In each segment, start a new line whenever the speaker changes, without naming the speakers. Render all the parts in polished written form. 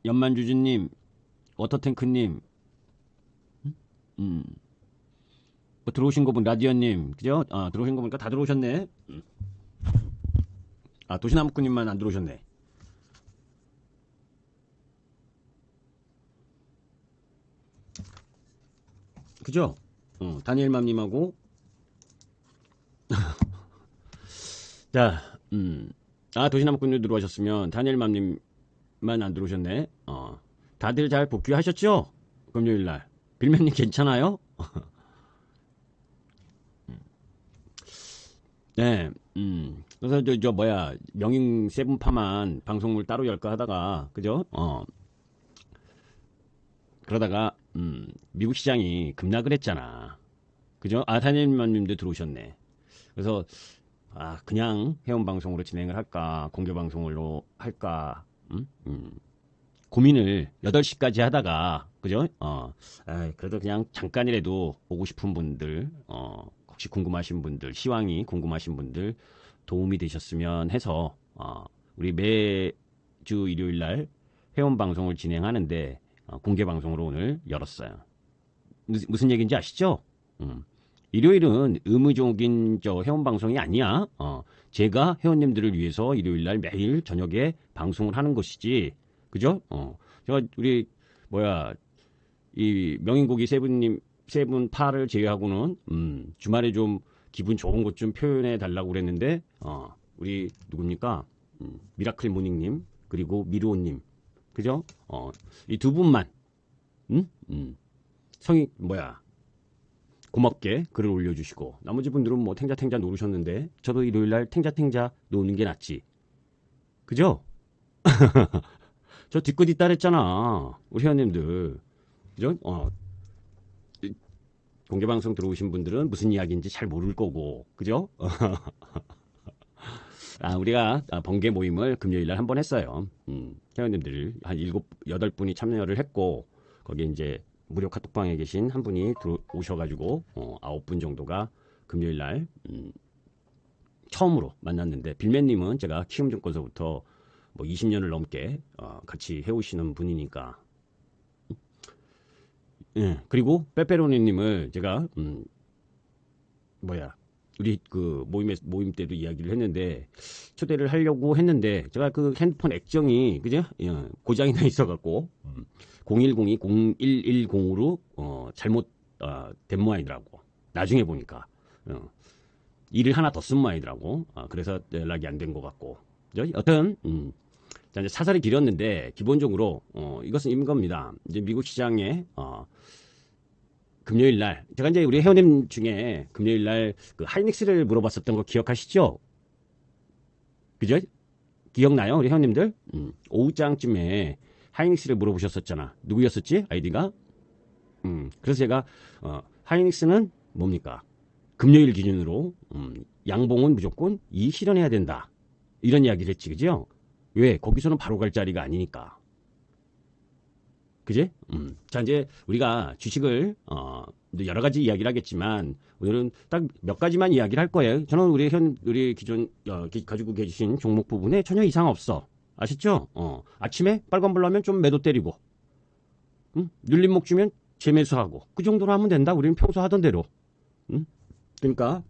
연만주주님, 워터탱크님, 음, 뭐 들어오신 거 본 라디언님, 그죠? 아, 들어오신 거 보니까 다 들어오셨네. 아, 도시나무꾼님만 안 들어오셨네. 그죠? 다니엘맘님하고, 자, 아, 도시나무꾼님 들어오셨으면 다니엘맘님만 안 들어오셨네. 다들 잘 복귀하셨죠? 금요일날. 빌맨님 괜찮아요? 네, 그래서 뭐야, 명인 세분파만 방송을 따로 열까 하다가, 그죠? 그러다가, 미국 시장이 급락을 했잖아. 그죠? 아, 다니엘맘님도 들어오셨네. 그래서, 아, 그냥 회원 방송으로 진행을 할까, 공개 방송으로 할까, 고민을 8시까지 하다가, 그죠? 그래도 그냥 잠깐이라도 보고 싶은 분들, 혹시 궁금하신 분들, 시황이 궁금하신 분들 도움이 되셨으면 해서, 우리 매주 일요일 날 회원 방송을 진행하는데, 공개 방송으로 오늘 열었어요. 무슨 얘기인지 아시죠? 일요일은 의무적인 회원 방송이 아니야. 제가 회원님들을 위해서 일요일 날 매일 저녁에 방송을 하는 것이지. 그죠? 제가 우리 뭐야 이 명인고기 세분 파를 제외하고는 주말에 좀 기분 좋은 것 좀 표현해 달라고 그랬는데 우리 누굽니까? 미라클 모닝님 그리고 미루오님 그죠? 이 두 분만 성이 뭐야 고맙게 글을 올려주시고 나머지 분들은 뭐 탱자탱자 노르셨는데 저도 일요일날 탱자탱자 노는 게 낫지 그죠? 저 뒤끝 있다 그랬잖아 우리 회원님들 그죠? 공개방송 들어오신 분들은 무슨 이야기인지 잘 모를 거고 그죠? 우리가 번개 모임을 금요일날 한번 했어요. 회원님들 한 7, 8분이 참여를 했고 거기에 이제 무료 카톡방에 계신 한 분이 오셔가지고 9분 정도가 금요일날 처음으로 만났는데 빌맨님은 제가 키움증권서부터 뭐 20년을 넘게 같이 해오시는 분이니까 그리고 빼빼로니님을 제가 뭐야 우리 그 모임 때도 이야기를 했는데 초대를 하려고 했는데 제가 그 핸드폰 액정이 그죠 고장이 나 있어갖고 0102-0110으로 잘못 된 모양이더라고. 나중에 보니까 일을 하나 더 쓴 모양이더라고. 그래서 연락이 안 된 것 같고. 여튼 자, 이제 사설이 길었는데 기본적으로 이것은 임겁니다. 이제 미국 시장에 금요일 날 제가 이제 우리 회원님 중에 금요일 날그 하이닉스를 물어봤었던 거 기억하시죠? 그죠? 기억나요? 우리 회원님들? 오후장쯤에 하이닉스를 물어보셨었잖아. 누구였었지? 아이디가? 그래서 제가 하이닉스는 뭡니까? 금요일 기준으로 양봉은 무조건 이 실현해야 된다. 이런 이야기를 했지, 그죠? 왜? 거기서는 바로 갈 자리가 아니니까. 그지? 자, 이제 우리가 주식을, 여러 가지 이야기를 하겠지만, 오늘은 딱 몇 가지만 이야기를 할 거예요. 저는 우리 기존, 가지고 계신 종목 부분에 전혀 이상 없어. 아셨죠? 아침에 빨간불 나면 좀 매도 때리고, 눌림목 주면 재매수하고, 그 정도로 하면 된다. 우리는 평소 하던 대로. 그러니까,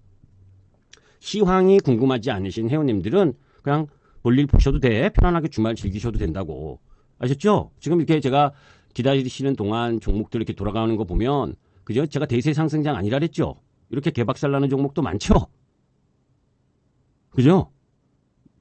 시황이 궁금하지 않으신 회원님들은 그냥 볼일 보셔도 돼. 편안하게 주말 즐기셔도 된다고. 아셨죠? 지금 이렇게 제가 기다리시는 동안 종목들 이렇게 돌아가는 거 보면, 그죠? 제가 대세 상승장 아니라 그랬죠? 이렇게 개박살 나는 종목도 많죠? 그죠?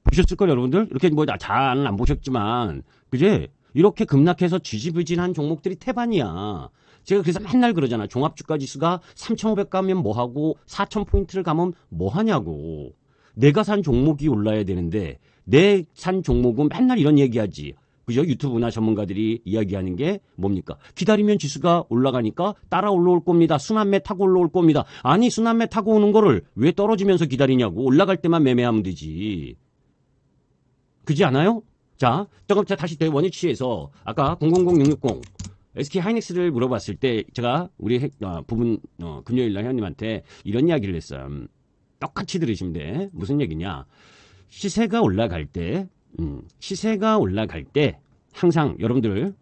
보셨을걸, 여러분들? 이렇게 뭐, 잘은 안 보셨지만, 그지? 이렇게 급락해서 지지부진한 종목들이 태반이야. 제가 그래서 맨날 그러잖아. 종합주가 지수가 3,500 가면 뭐하고, 4,000포인트를 가면 뭐하냐고. 내가 산 종목이 올라야 되는데, 내 산 종목은 맨날 이런 얘기하지. 그죠? 유튜브나 전문가들이 이야기하는 게 뭡니까? 기다리면 지수가 올라가니까 따라 올라올 겁니다. 순환매 타고 올라올 겁니다. 아니, 순환매 타고 오는 거를 왜 떨어지면서 기다리냐고. 올라갈 때만 매매하면 되지. 그지 않아요? 자, 조금 다시 원위치에서 아까 000660 SK 하이닉스를 물어봤을 때 제가 우리 부분 금요일날 회원님한테 이런 이야기를 했어요. 똑같이 들으시면 돼. 무슨 얘기냐? 시세가 올라갈 때 항상 여러분들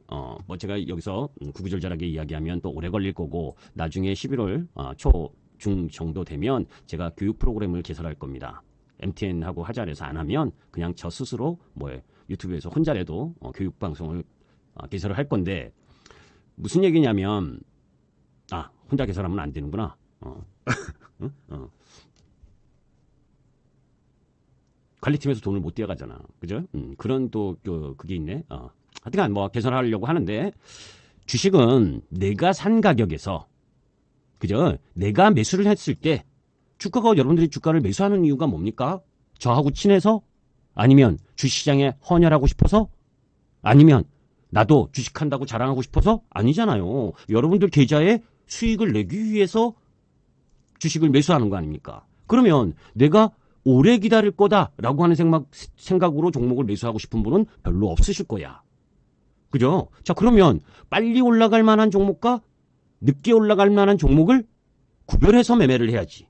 뭐 제가 여기서 구구절절하게 이야기하면 또 오래 걸릴 거고 나중에 11월 초, 중 정도 되면 제가 교육 프로그램을 개설할 겁니다. MTN하고 하자해서 안 하면 그냥 저 스스로 뭐 유튜브에서 혼자라도 교육 방송을 개설을 할 건데 무슨 얘기냐면 혼자 개설하면 안 되는구나. 응? 관리팀에서 돈을 못 떼어가잖아. 그죠? 그런 또 그게 있네. 하여튼간 뭐 개선하려고 하는데 주식은 내가 산 가격에서 그죠? 내가 매수를 했을 때 주가가 여러분들이 주가를 매수하는 이유가 뭡니까? 저하고 친해서? 아니면 주식시장에 헌혈하고 싶어서? 아니면 나도 주식한다고 자랑하고 싶어서? 아니잖아요. 여러분들 계좌에 수익을 내기 위해서 주식을 매수하는 거 아닙니까? 그러면 내가 오래 기다릴 거다라고 하는 생각으로 종목을 매수하고 싶은 분은 별로 없으실 거야. 그죠? 자, 그러면 빨리 올라갈 만한 종목과 늦게 올라갈 만한 종목을 구별해서 매매를 해야지.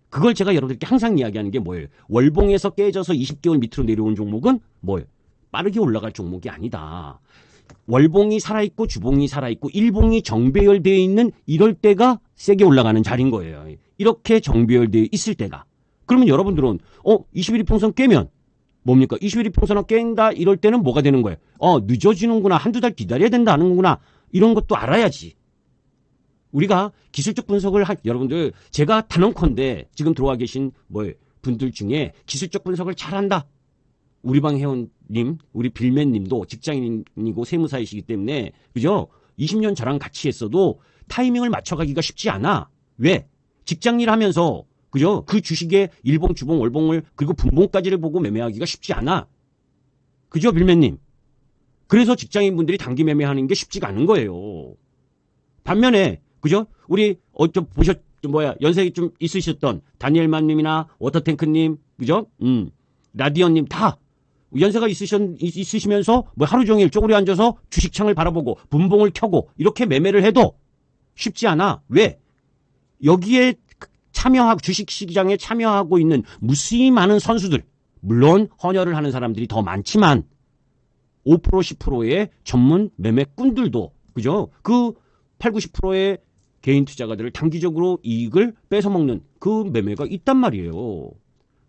그걸 제가 여러분들께 항상 이야기하는 게 뭐예요? 월봉에서 깨져서 20개월 밑으로 내려온 종목은 뭐예요? 빠르게 올라갈 종목이 아니다. 월봉이 살아있고 주봉이 살아있고 일봉이 정배열되어 있는 이럴 때가 세게 올라가는 자리인 거예요. 이렇게 정배열되어 있을 때가. 그러면 여러분들은 21일 평선 깨면 뭡니까? 21일 평선을 깬다 이럴 때는 뭐가 되는 거예요? 늦어지는구나. 한두 달 기다려야 된다는구나. 이런 것도 알아야지. 우리가 기술적 분석을 여러분들 제가 단언컨대 지금 들어와 계신 분들 중에 기술적 분석을 잘한다. 우리 방 회원님, 우리 빌맨님도 직장인이고 세무사이시기 때문에 그죠? 20년 저랑 같이 했어도 타이밍을 맞춰가기가 쉽지 않아. 왜? 직장일 하면서 그죠? 그 주식의 일봉, 주봉, 월봉을 그리고 분봉까지를 보고 매매하기가 쉽지 않아. 그죠, 빌맨님? 그래서 직장인분들이 단기 매매하는 게 쉽지가 않은 거예요. 반면에 그죠? 우리 연세가 좀 있으셨던 다니엘만님이나 워터탱크님, 그죠? 라디언님 다 연세가 있으시면서 하루 종일 쪼그려 앉아서 주식창을 바라보고 분봉을 켜고 이렇게 매매를 해도 쉽지 않아. 왜? 여기에 참여하고 주식시장에 참여하고 있는 무수히 많은 선수들, 물론 헌혈을 하는 사람들이 더 많지만 5% 10%의 전문 매매꾼들도 그죠? 그 8, 90%의 개인 투자가들을 단기적으로 이익을 뺏어먹는 그 매매가 있단 말이에요.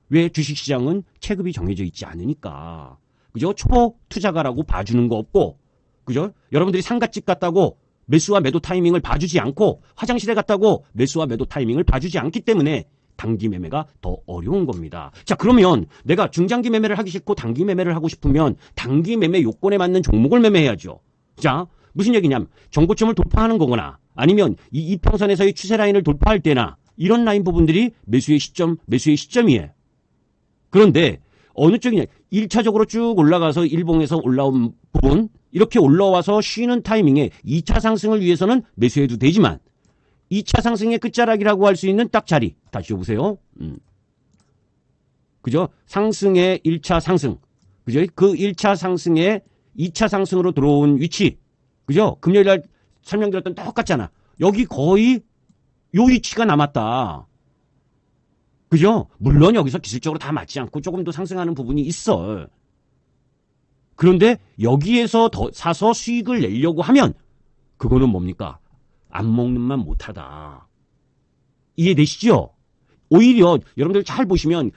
왜? 주식시장은 체급이 정해져 있지 않으니까. 그죠? 초보 투자가라고 봐주는 거 없고, 그죠? 여러분들이 상가집 갔다고 매수와 매도 타이밍을 봐주지 않고, 화장실에 갔다고 매수와 매도 타이밍을 봐주지 않기 때문에 단기 매매가 더 어려운 겁니다. 자, 그러면 내가 중장기 매매를 하기 싫고 단기 매매를 하고 싶으면 단기 매매 요건에 맞는 종목을 매매해야죠. 자, 무슨 얘기냐면 정고점을 돌파하는 거거나 아니면 이 이평선에서의 추세 라인을 돌파할 때나 이런 라인 부분들이 매수의 시점이에요. 그런데 어느 쪽이냐? 1차적으로 쭉 올라가서 일봉에서 올라온 부분 이렇게 올라와서 쉬는 타이밍에 2차 상승을 위해서는 매수해도 되지만 2차 상승의 끝자락이라고 할 수 있는 딱 자리 다시 보세요. 그죠? 상승의 1차 상승 그죠? 그 1차 상승의 2차 상승으로 들어온 위치 그죠? 금요일날 설명드렸던 똑같잖아. 여기 거의 요 위치가 남았다. 그죠? 물론 여기서 기술적으로 다 맞지 않고 조금 더 상승하는 부분이 있어. 그런데 여기에서 더 사서 수익을 내려고 하면 그거는 뭡니까? 안 먹는만 못하다. 이해되시죠? 오히려 여러분들 잘 보시면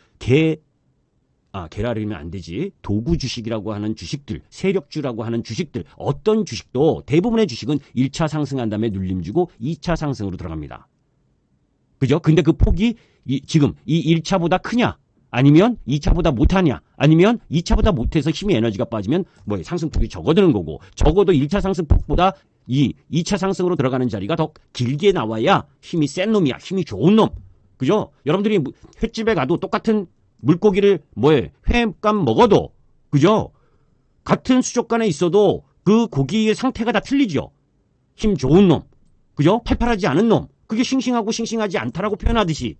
계라르면 안 되지. 도구 주식이라고 하는 주식들, 세력주라고 하는 주식들, 어떤 주식도 대부분의 주식은 1차 상승한 다음에 눌림 주고 2차 상승으로 들어갑니다. 그죠? 근데 그 폭이 지금 이 1차보다 크냐? 아니면 2차보다 못하냐? 아니면 2차보다 못해서 힘이 에너지가 빠지면 상승폭이 적어드는 거고 적어도 1차 상승폭보다 이 2차 상승으로 들어가는 자리가 더 길게 나와야 힘이 센 놈이야. 힘이 좋은 놈. 그죠? 여러분들이 횟집에 가도 똑같은 물고기를 회감 먹어도 그죠? 같은 수족관에 있어도 그 고기의 상태가 다 틀리죠. 힘 좋은 놈. 그죠? 팔팔하지 않은 놈. 그게 싱싱하고 싱싱하지 않다라고 표현하듯이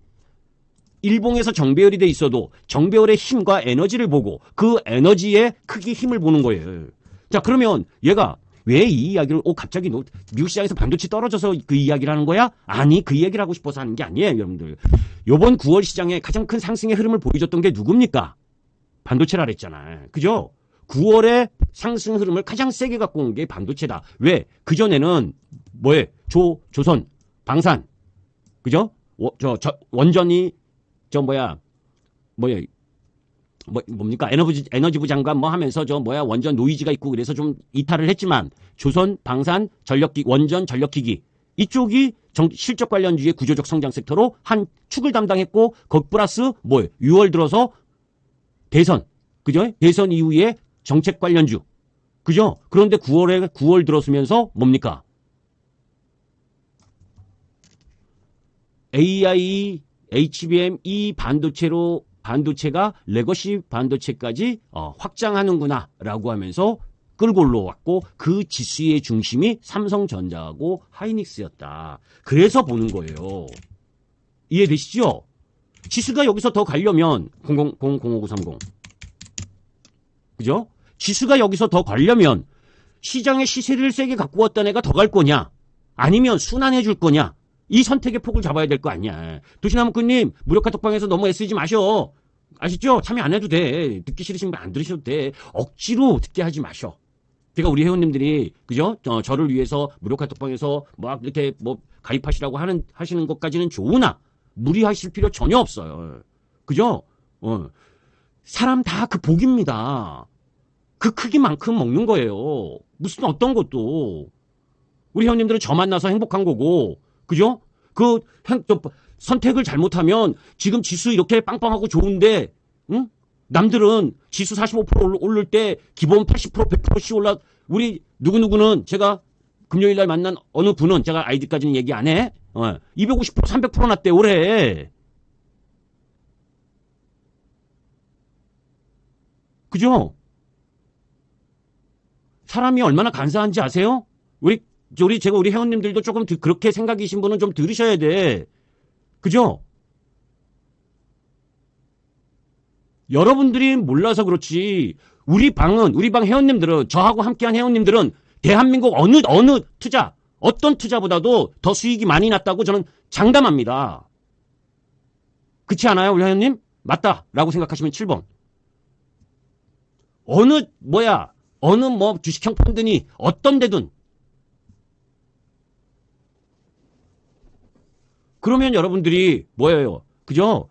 일봉에서 정배열이 돼 있어도 정배열의 힘과 에너지를 보고 그 에너지의 크기 힘을 보는 거예요. 자, 그러면 얘가 왜 이 이야기를 갑자기 미국 시장에서 반도체 떨어져서 그 이야기를 하는 거야? 아니, 그 이야기를 하고 싶어서 하는 게 아니에요, 여러분들. 요번 9월 시장에 가장 큰 상승의 흐름을 보여줬던 게 누굽니까? 반도체라 그랬잖아. 그죠? 9월에 상승 흐름을 가장 세게 갖고 온 게 반도체다. 왜? 그전에는 뭐에? 조선, 방산, 그죠? 원전이, 뭡니까? 에너지부 장관 뭐 하면서 원전 노이즈가 있고 그래서 좀 이탈을 했지만 조선, 방산, 원전, 전력기기 이쪽이 실적 관련주의 구조적 성장 섹터로 한 축을 담당했고 거기 플러스 6월 들어서 대선, 그죠? 대선 이후에 정책 관련주, 그죠? 그런데 9월 들어서면서 뭡니까? AI, HBM 이 반도체가 레거시 반도체까지 확장하는구나라고 하면서 끌고 올라왔고 그 지수의 중심이 삼성전자하고 하이닉스였다. 그래서 보는 거예요. 이해되시죠? 지수가 여기서 더 가려면 005930 그죠? 지수가 여기서 더 가려면 시장의 시세를 세게 갖고 왔던 애가 더 갈 거냐? 아니면 순환해 줄 거냐? 이 선택의 폭을 잡아야 될 거 아니야. 도시나무꾼님 무료카톡방에서 너무 애쓰지 마셔. 아시죠? 참여 안 해도 돼. 듣기 싫으신 분 안 들으셔도 돼. 억지로 듣게 하지 마셔. 제가 우리 회원님들이 그죠? 저를 위해서 무료카톡방에서 막 이렇게 가입하시라고 하시는 것까지는 좋으나 무리하실 필요 전혀 없어요. 그죠? 사람 다 그 복입니다. 그 크기만큼 먹는 거예요. 무슨 어떤 것도. 우리 회원님들은 저 만나서 행복한 거고, 그죠? 선택을 잘못하면 지금 지수 이렇게 빵빵하고 좋은데, 응? 남들은 지수 45% 오를 때 기본 80%, 100%씩 우리 누구누구는 제가 금요일 날 만난 어느 분은 제가 아이디까지는 얘기 안 해. 250%, 300% 났대, 올해. 그죠? 사람이 얼마나 간사한지 아세요? 우리 회원님들도 조금 그렇게 생각이신 분은 좀 들으셔야 돼. 그죠? 여러분들이 몰라서 그렇지. 우리 방 회원님들은, 저하고 함께한 회원님들은 대한민국 어느 투자, 어떤 투자보다도 더 수익이 많이 났다고 저는 장담합니다. 그렇지 않아요, 우리 회원님? 맞다라고 생각하시면 7번. 어느 주식형 펀드니 어떤 데든. 그러면 여러분들이 뭐예요? 그죠?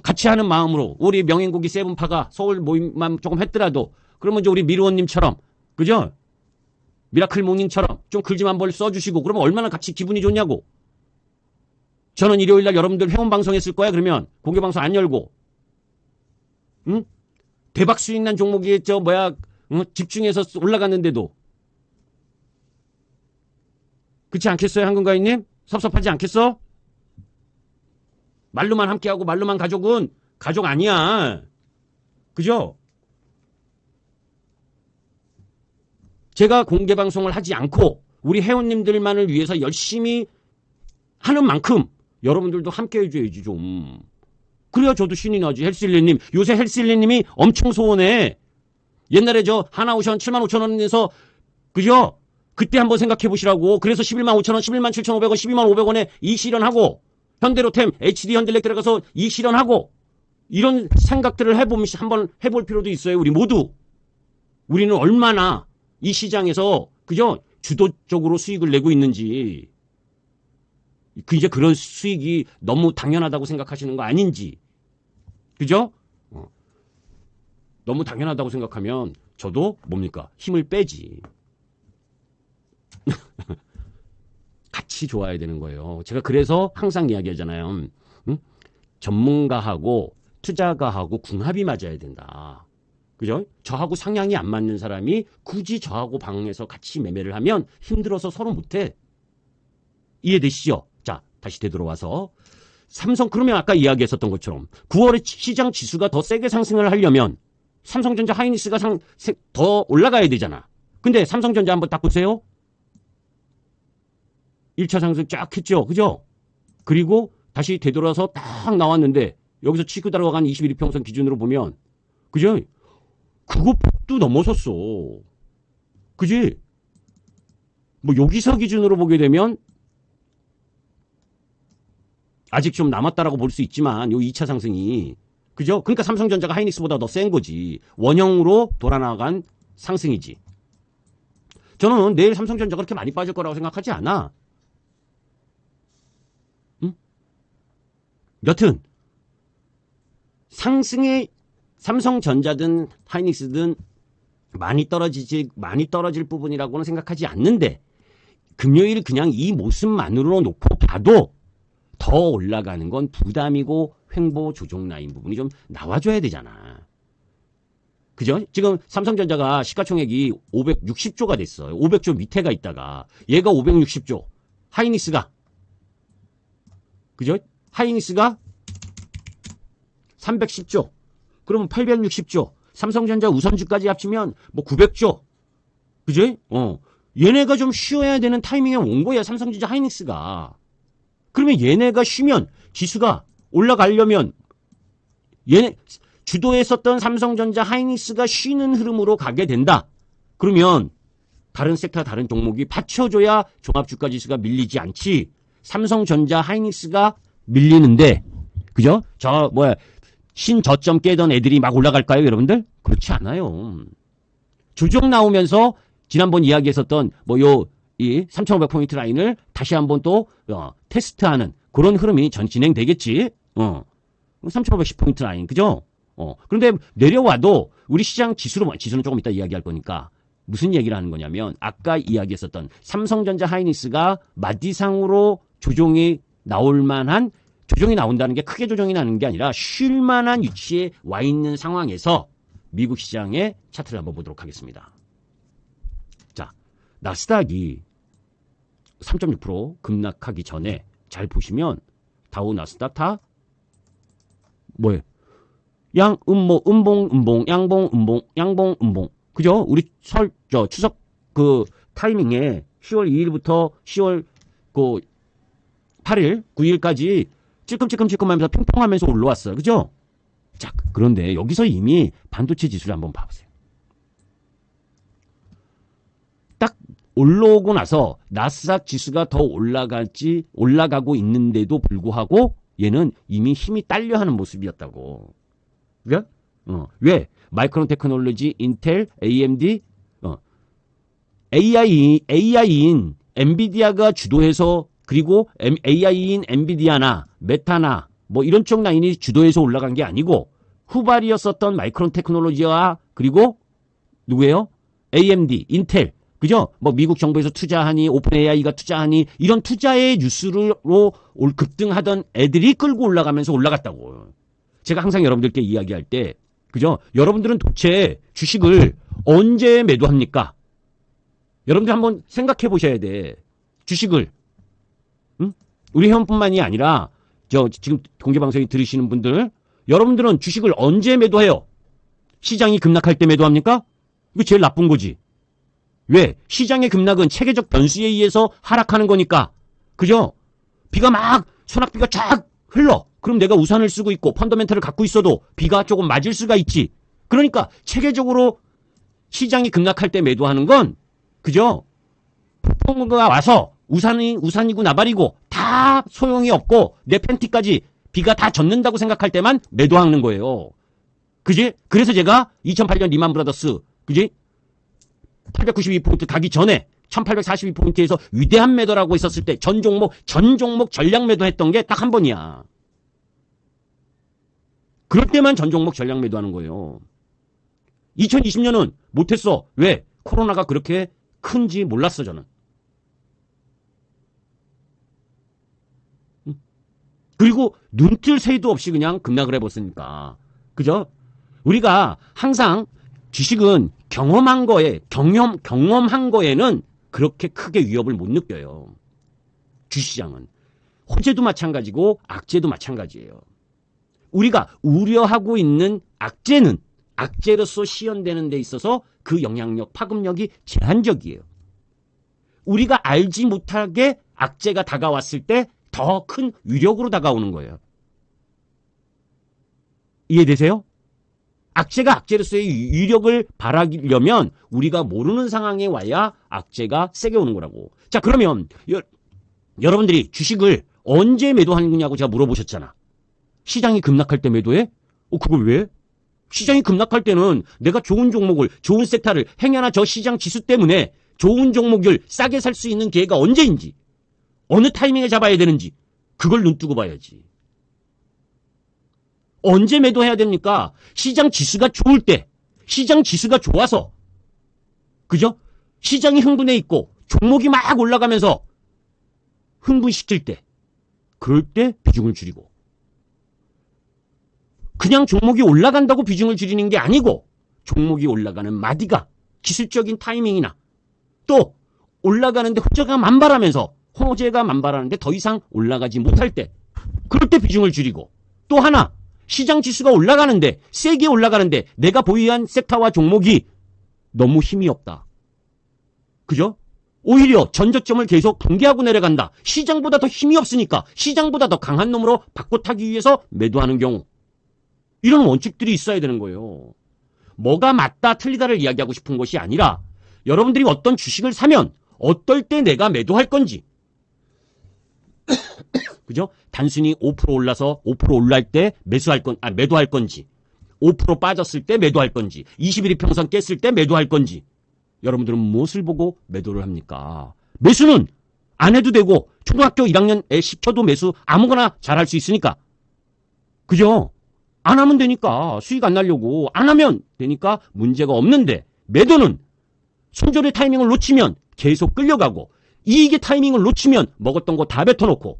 같이 하는 마음으로 우리 명인고기 세븐파가 서울 모임만 조금 했더라도 그러면 이제 우리 미르원님처럼 그죠? 미라클 모닝처럼 좀 글 좀 한번 써주시고 그러면 얼마나 같이 기분이 좋냐고. 저는 일요일날 여러분들 회원 방송 했을 거야. 그러면 공개 방송 안 열고, 응? 대박 수익 난 종목이 집중해서 올라갔는데도. 그렇지 않겠어요, 한근가인님? 섭섭하지 않겠어? 말로만 함께하고 말로만 가족은 가족 아니야. 그죠? 제가 공개 방송을 하지 않고 우리 회원님들만을 위해서 열심히 하는 만큼 여러분들도 함께 해줘야지 좀. 그래야 저도 신이 나지. 헬스일리님. 요새 헬스일리님이 엄청 소원해. 옛날에 하나오션 75,000원에서 그죠? 그때 한번 생각해 보시라고. 그래서 115,000원, 117,500원, 125,500원에 이익 실현하고 현대로템, HD 현대렉 들어가서 이익 실현하고 이런 생각들을 한번 해볼 필요도 있어요. 우리 모두. 우리는 얼마나 이 시장에서 그죠? 주도적으로 수익을 내고 있는지. 이제 그런 수익이 너무 당연하다고 생각하시는 거 아닌지. 그죠? 너무 당연하다고 생각하면 저도 힘을 빼지. 같이 좋아야 되는 거예요. 제가 그래서 항상 이야기하잖아요. 응? 전문가하고 투자가하고 궁합이 맞아야 된다. 그죠? 저하고 상향이 안 맞는 사람이 굳이 저하고 방에서 같이 매매를 하면 힘들어서 서로 못해. 이해되시죠? 자, 다시 되돌아와서 삼성, 그러면 아까 이야기했었던 것처럼 9월에 시장 지수가 더 세게 상승을 하려면 삼성전자 하이닉스가 더 올라가야 되잖아. 근데 삼성전자 한번 딱 보세요. 1차 상승 쫙 했죠. 그죠? 그리고 다시 되돌아서 딱 나왔는데 여기서 치고 들어간 21일평선 기준으로 보면 그죠? 그거 폭도 넘어섰어. 그지? 여기서 기준으로 보게 되면 아직 좀 남았다라고 볼 수 있지만 요 2차 상승이 그죠? 그러니까 삼성전자가 하이닉스보다 더 센 거지. 원형으로 돌아나간 상승이지. 저는 내일 삼성전자가 그렇게 많이 빠질 거라고 생각하지 않아. 응? 여튼 상승의 삼성전자든 하이닉스든 많이 떨어질 부분이라고는 생각하지 않는데, 금요일 그냥 이 모습만으로 놓고 봐도 더 올라가는 건 부담이고 횡보 조정 라인 부분이 좀 나와줘야 되잖아. 그죠? 지금 삼성전자가 시가총액이 560조가 됐어요. 500조 밑에가 있다가 얘가 560조, 하이닉스가, 그죠? 하이닉스가 310조, 그러면 860조, 삼성전자 우선주까지 합치면 뭐 900조, 그죠? 얘네가 좀 쉬어야 되는 타이밍에 온 거야, 삼성전자 하이닉스가. 그러면 얘네가 쉬면 지수가 올라가려면 얘네 주도했었던 삼성전자 하이닉스가 쉬는 흐름으로 가게 된다. 그러면 다른 섹터, 다른 종목이 받쳐줘야 종합주가지수가 밀리지 않지. 삼성전자 하이닉스가 밀리는데, 그죠? 신저점 깨던 애들이 막 올라갈까요, 여러분들? 그렇지 않아요. 조정 나오면서 지난번 이야기했었던 이 3,500포인트 라인을 다시 한번 또 테스트하는 그런 흐름이 진행되겠지. 3,510포인트 라인, 그죠? 그런데 내려와도 우리 시장 지수는 조금 이따 이야기할 거니까 무슨 얘기를 하는 거냐면, 아까 이야기했었던 삼성전자 하이닉스가 마디상으로 조정이 나올 만한, 조정이 나온다는 게 크게 조정이 나는 게 아니라 쉴 만한 위치에 와 있는 상황에서 미국 시장의 차트를 한번 보도록 하겠습니다. 자, 나스닥이 3.6% 급락하기 전에 잘 보시면 다우 나스닥 다 뭐예요? 음봉, 양봉, 음봉. 그죠? 우리 추석 그 타이밍에 10월 2일부터 10월 8일, 9일까지 찔끔찔끔하면서 팽팽하면서 올라왔어요. 그죠? 자, 그런데 여기서 이미 반도체 지수를 한번 봐보세요. 딱 올라오고 나서 나스닥 지수가 더 올라가고 있는데도 불구하고 얘는 이미 힘이 딸려 하는 모습이었다고. 그래? 왜? 마이크론 테크놀로지, 인텔, AMD, AI인 엔비디아가 주도해서, 그리고 AI인 엔비디아나 메타나 뭐 이런 쪽 라인이 주도해서 올라간 게 아니고 후발이었었던 마이크론 테크놀로지와, 그리고 누구예요? AMD, 인텔, 그죠? 뭐 미국 정부에서 투자하니, 오픈 AI가 투자하니, 이런 투자의 뉴스로 급등하던 애들이 끌고 올라가면서 올라갔다고. 제가 항상 여러분들께 이야기할 때, 그죠? 여러분들은 도대체 주식을 언제 매도합니까? 여러분들 한번 생각해 보셔야 돼. 주식을. 응? 우리 회원뿐만이 아니라 지금 공개방송에 들으시는 분들, 여러분들은 주식을 언제 매도해요? 시장이 급락할 때 매도합니까? 이거 제일 나쁜 거지. 왜? 시장의 급락은 체계적 변수에 의해서 하락하는 거니까. 그죠? 비가 막, 소낙비가 쫙 흘러. 그럼 내가 우산을 쓰고 있고 펀더멘털을 갖고 있어도 비가 조금 맞을 수가 있지. 그러니까 체계적으로 시장이 급락할 때 매도하는 건, 그죠? 폭풍우가 와서 우산이고 나발이고 다 소용이 없고 내 팬티까지 비가 다 젖는다고 생각할 때만 매도하는 거예요. 그지? 그래서 제가 2008년 리만 브라더스, 그지? 892포인트 가기 전에 1842포인트에서 위대한 매도라고 했었을 때 전 종목 전략 매도했던 게 딱 한 번이야. 그럴 때만 전 종목 전략 매도하는 거예요. 2020년은 못했어. 왜? 코로나가 그렇게 큰지 몰랐어, 저는. 그리고 눈뜰 새도 없이 그냥 급락을 해봤으니까. 그죠? 우리가 항상 주식은 경험한 거에는 그렇게 크게 위협을 못 느껴요. 주시장은. 호재도 마찬가지고 악재도 마찬가지예요. 우리가 우려하고 있는 악재는 악재로서 시연되는 데 있어서 그 영향력, 파급력이 제한적이에요. 우리가 알지 못하게 악재가 다가왔을 때 더 큰 위력으로 다가오는 거예요. 이해되세요? 악재가 악재로서의 위력을 발휘하려면 우리가 모르는 상황에 와야 악재가 세게 오는 거라고. 자, 그러면 여러분들이 주식을 언제 매도하느냐고 제가 물어보셨잖아. 시장이 급락할 때 매도해? 그걸 왜? 시장이 급락할 때는 내가 좋은 종목을, 좋은 섹터를 행여나 저 시장 지수 때문에 좋은 종목을 싸게 살 수 있는 기회가 언제인지, 어느 타이밍에 잡아야 되는지, 그걸 눈뜨고 봐야지. 언제 매도해야 됩니까? 시장 지수가 좋을 때, 시장 지수가 좋아서, 그죠? 시장이 흥분해 있고, 종목이 막 올라가면서 흥분시킬 때, 그럴 때 비중을 줄이고, 그냥 종목이 올라간다고 비중을 줄이는 게 아니고 종목이 올라가는 마디가 기술적인 타이밍이나 또 올라가는데 호재가 만발하는데 더 이상 올라가지 못할 때 그럴 때 비중을 줄이고 또 하나 시장 지수가 올라가는데 세게 올라가는데 내가 보유한 섹터와 종목이 너무 힘이 없다. 그죠? 오히려 전저점을 계속 붕괴하고 내려간다. 시장보다 더 힘이 없으니까 시장보다 더 강한 놈으로 바꿔 타기 위해서 매도하는 경우 이런 원칙들이 있어야 되는 거예요. 뭐가 맞다 틀리다를 이야기하고 싶은 것이 아니라 여러분들이 어떤 주식을 사면 어떨 때 내가 매도할 건지 그죠? 단순히 5% 올라서 5% 올라갈 때 매도할 건지 5% 빠졌을 때 매도할 건지 21일 평선 깼을 때 매도할 건지 여러분들은 무엇을 보고 매도를 합니까? 매수는 안 해도 되고 초등학교 1학년에 시켜도 매수 아무거나 잘할 수 있으니까 그죠? 안 하면 되니까 수익 안 나려고 안 하면 되니까 문제가 없는데 매도는 손절의 타이밍을 놓치면 계속 끌려가고 이익의 타이밍을 놓치면 먹었던 거 다 뱉어놓고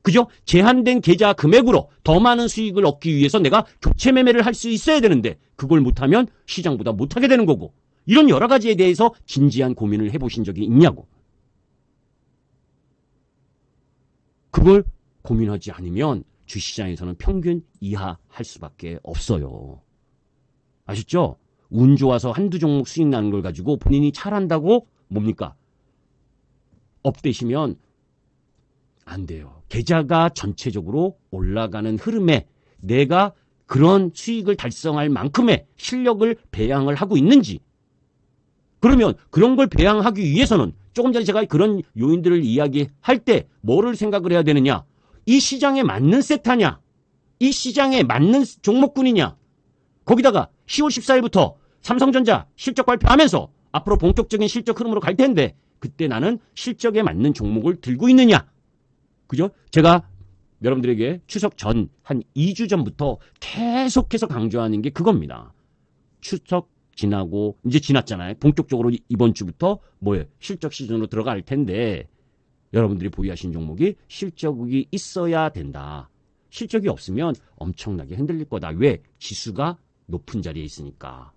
그죠? 제한된 계좌 금액으로 더 많은 수익을 얻기 위해서 내가 교체 매매를 할 수 있어야 되는데 그걸 못하면 시장보다 못하게 되는 거고 이런 여러 가지에 대해서 진지한 고민을 해보신 적이 있냐고. 그걸 고민하지 않으면 주시장에서는 평균 이하 할 수밖에 없어요. 아셨죠? 운 좋아서 한두 종목 수익 나는 걸 가지고 본인이 잘한다고 뭡니까? 업되시면 안 돼요. 계좌가 전체적으로 올라가는 흐름에 내가 그런 수익을 달성할 만큼의 실력을 배양을 하고 있는지 그러면 그런 걸 배양하기 위해서는 조금 전에 제가 그런 요인들을 이야기할 때 뭐를 생각을 해야 되느냐? 이 시장에 맞는 섹터냐? 이 시장에 맞는 종목군이냐? 거기다가 10월 14일부터 삼성전자 실적 발표하면서 앞으로 본격적인 실적 흐름으로 갈 텐데 그때 나는 실적에 맞는 종목을 들고 있느냐? 그죠? 제가 여러분들에게 추석 전 한 2주 전부터 계속해서 강조하는 게 그겁니다. 추석 지나고 이제 지났잖아요. 본격적으로 이번 주부터 뭐예요? 실적 시즌으로 들어갈 텐데 여러분들이 보유하신 종목이 실적이 있어야 된다. 실적이 없으면 엄청나게 흔들릴 거다. 왜? 지수가 높은 자리에 있으니까.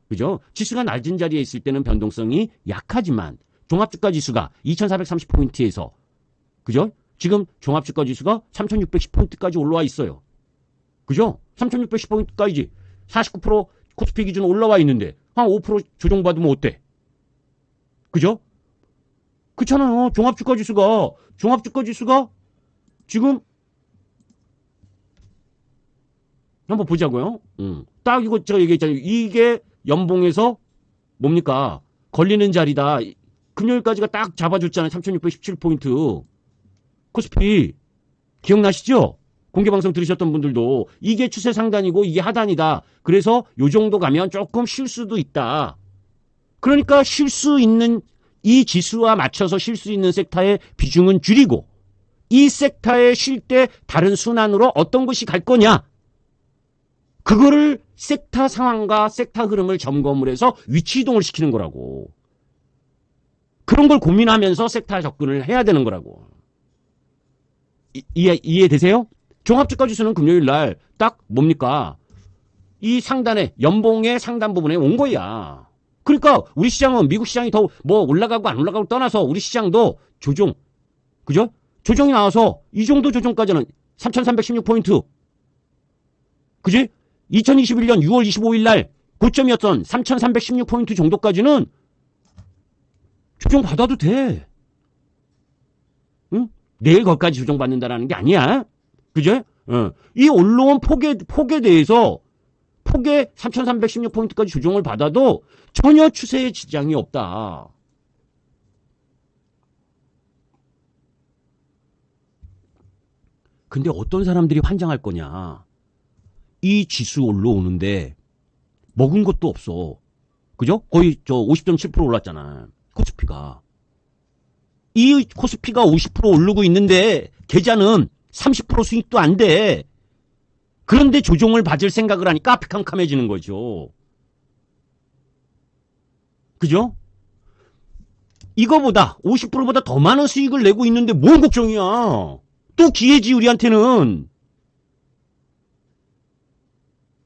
그죠? 지수가 낮은 자리에 있을 때는 변동성이 약하지만 종합주가 지수가 2430포인트에서 그죠? 지금 종합주가 지수가 3610포인트까지 올라와 있어요. 그죠? 3610포인트까지 49% 코스피 기준 올라와 있는데 한 5% 조정받으면 어때? 그죠? 그렇잖아요. 종합주가 지수가 지금 한번 보자고요. 딱 이거 제가 얘기했잖아요. 이게 연봉에서 뭡니까? 걸리는 자리다. 금요일까지가 딱 잡아줬잖아요. 3617포인트. 코스피 기억나시죠? 공개방송 들으셨던 분들도 이게 추세 상단이고 이게 하단이다. 그래서 요 정도 가면 조금 쉴 수도 있다. 그러니까 쉴 수 있는 이 지수와 맞춰서 쉴 수 있는 섹터의 비중은 줄이고 이 섹터에 쉴 때 다른 순환으로 어떤 것이 갈 거냐. 그거를 섹터 상황과 섹터 흐름을 점검을 해서 위치 이동을 시키는 거라고. 그런 걸 고민하면서 섹터 접근을 해야 되는 거라고. 이해되세요? 종합주가 지수는 금요일 날 딱 뭡니까? 이 상단에 연봉의 상단 부분에 온 거야. 그러니까 우리 시장은 미국 시장이 더 뭐 올라가고 안 올라가고 떠나서 우리 시장도 조정. 그죠? 조정이 나와서 이 정도 조정까지는 3316포인트. 그지? 2021년 6월 25일 날 고점이었던 3316포인트 정도까지는 조정 받아도 돼. 응? 내일 거기까지 조정받는다라는 게 아니야. 그죠? 이 올라온 폭에 대해서 폭에 3316포인트까지 조정을 받아도 전혀 추세에 지장이 없다. 근데 어떤 사람들이 환장할 거냐. 이 지수 올라오는데 먹은 것도 없어. 그죠? 거의 50.7% 올랐잖아. 코스피가. 이 코스피가 50% 오르고 있는데 계좌는 30% 수익도 안 돼. 그런데 조종을 받을 생각을 하니까 깜깜해지는 거죠. 그죠? 이거보다 50%보다 더 많은 수익을 내고 있는데 뭔 걱정이야. 또 기회지 우리한테는.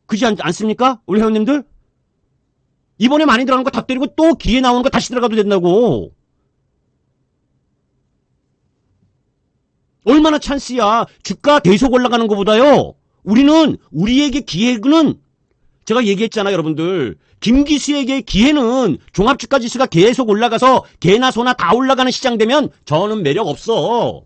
그지 않습니까? 우리 회원님들? 이번에 많이 들어가는 거 다 때리고 또 기회 나오는 거 다시 들어가도 된다고. 얼마나 찬스야. 주가 계속 올라가는 것보다요. 우리는 우리에게 기회는 제가 얘기했잖아요, 여러분들. 김기수에게 기회는 종합주가 지수가 계속 올라가서 개나 소나 다 올라가는 시장 되면 저는 매력 없어.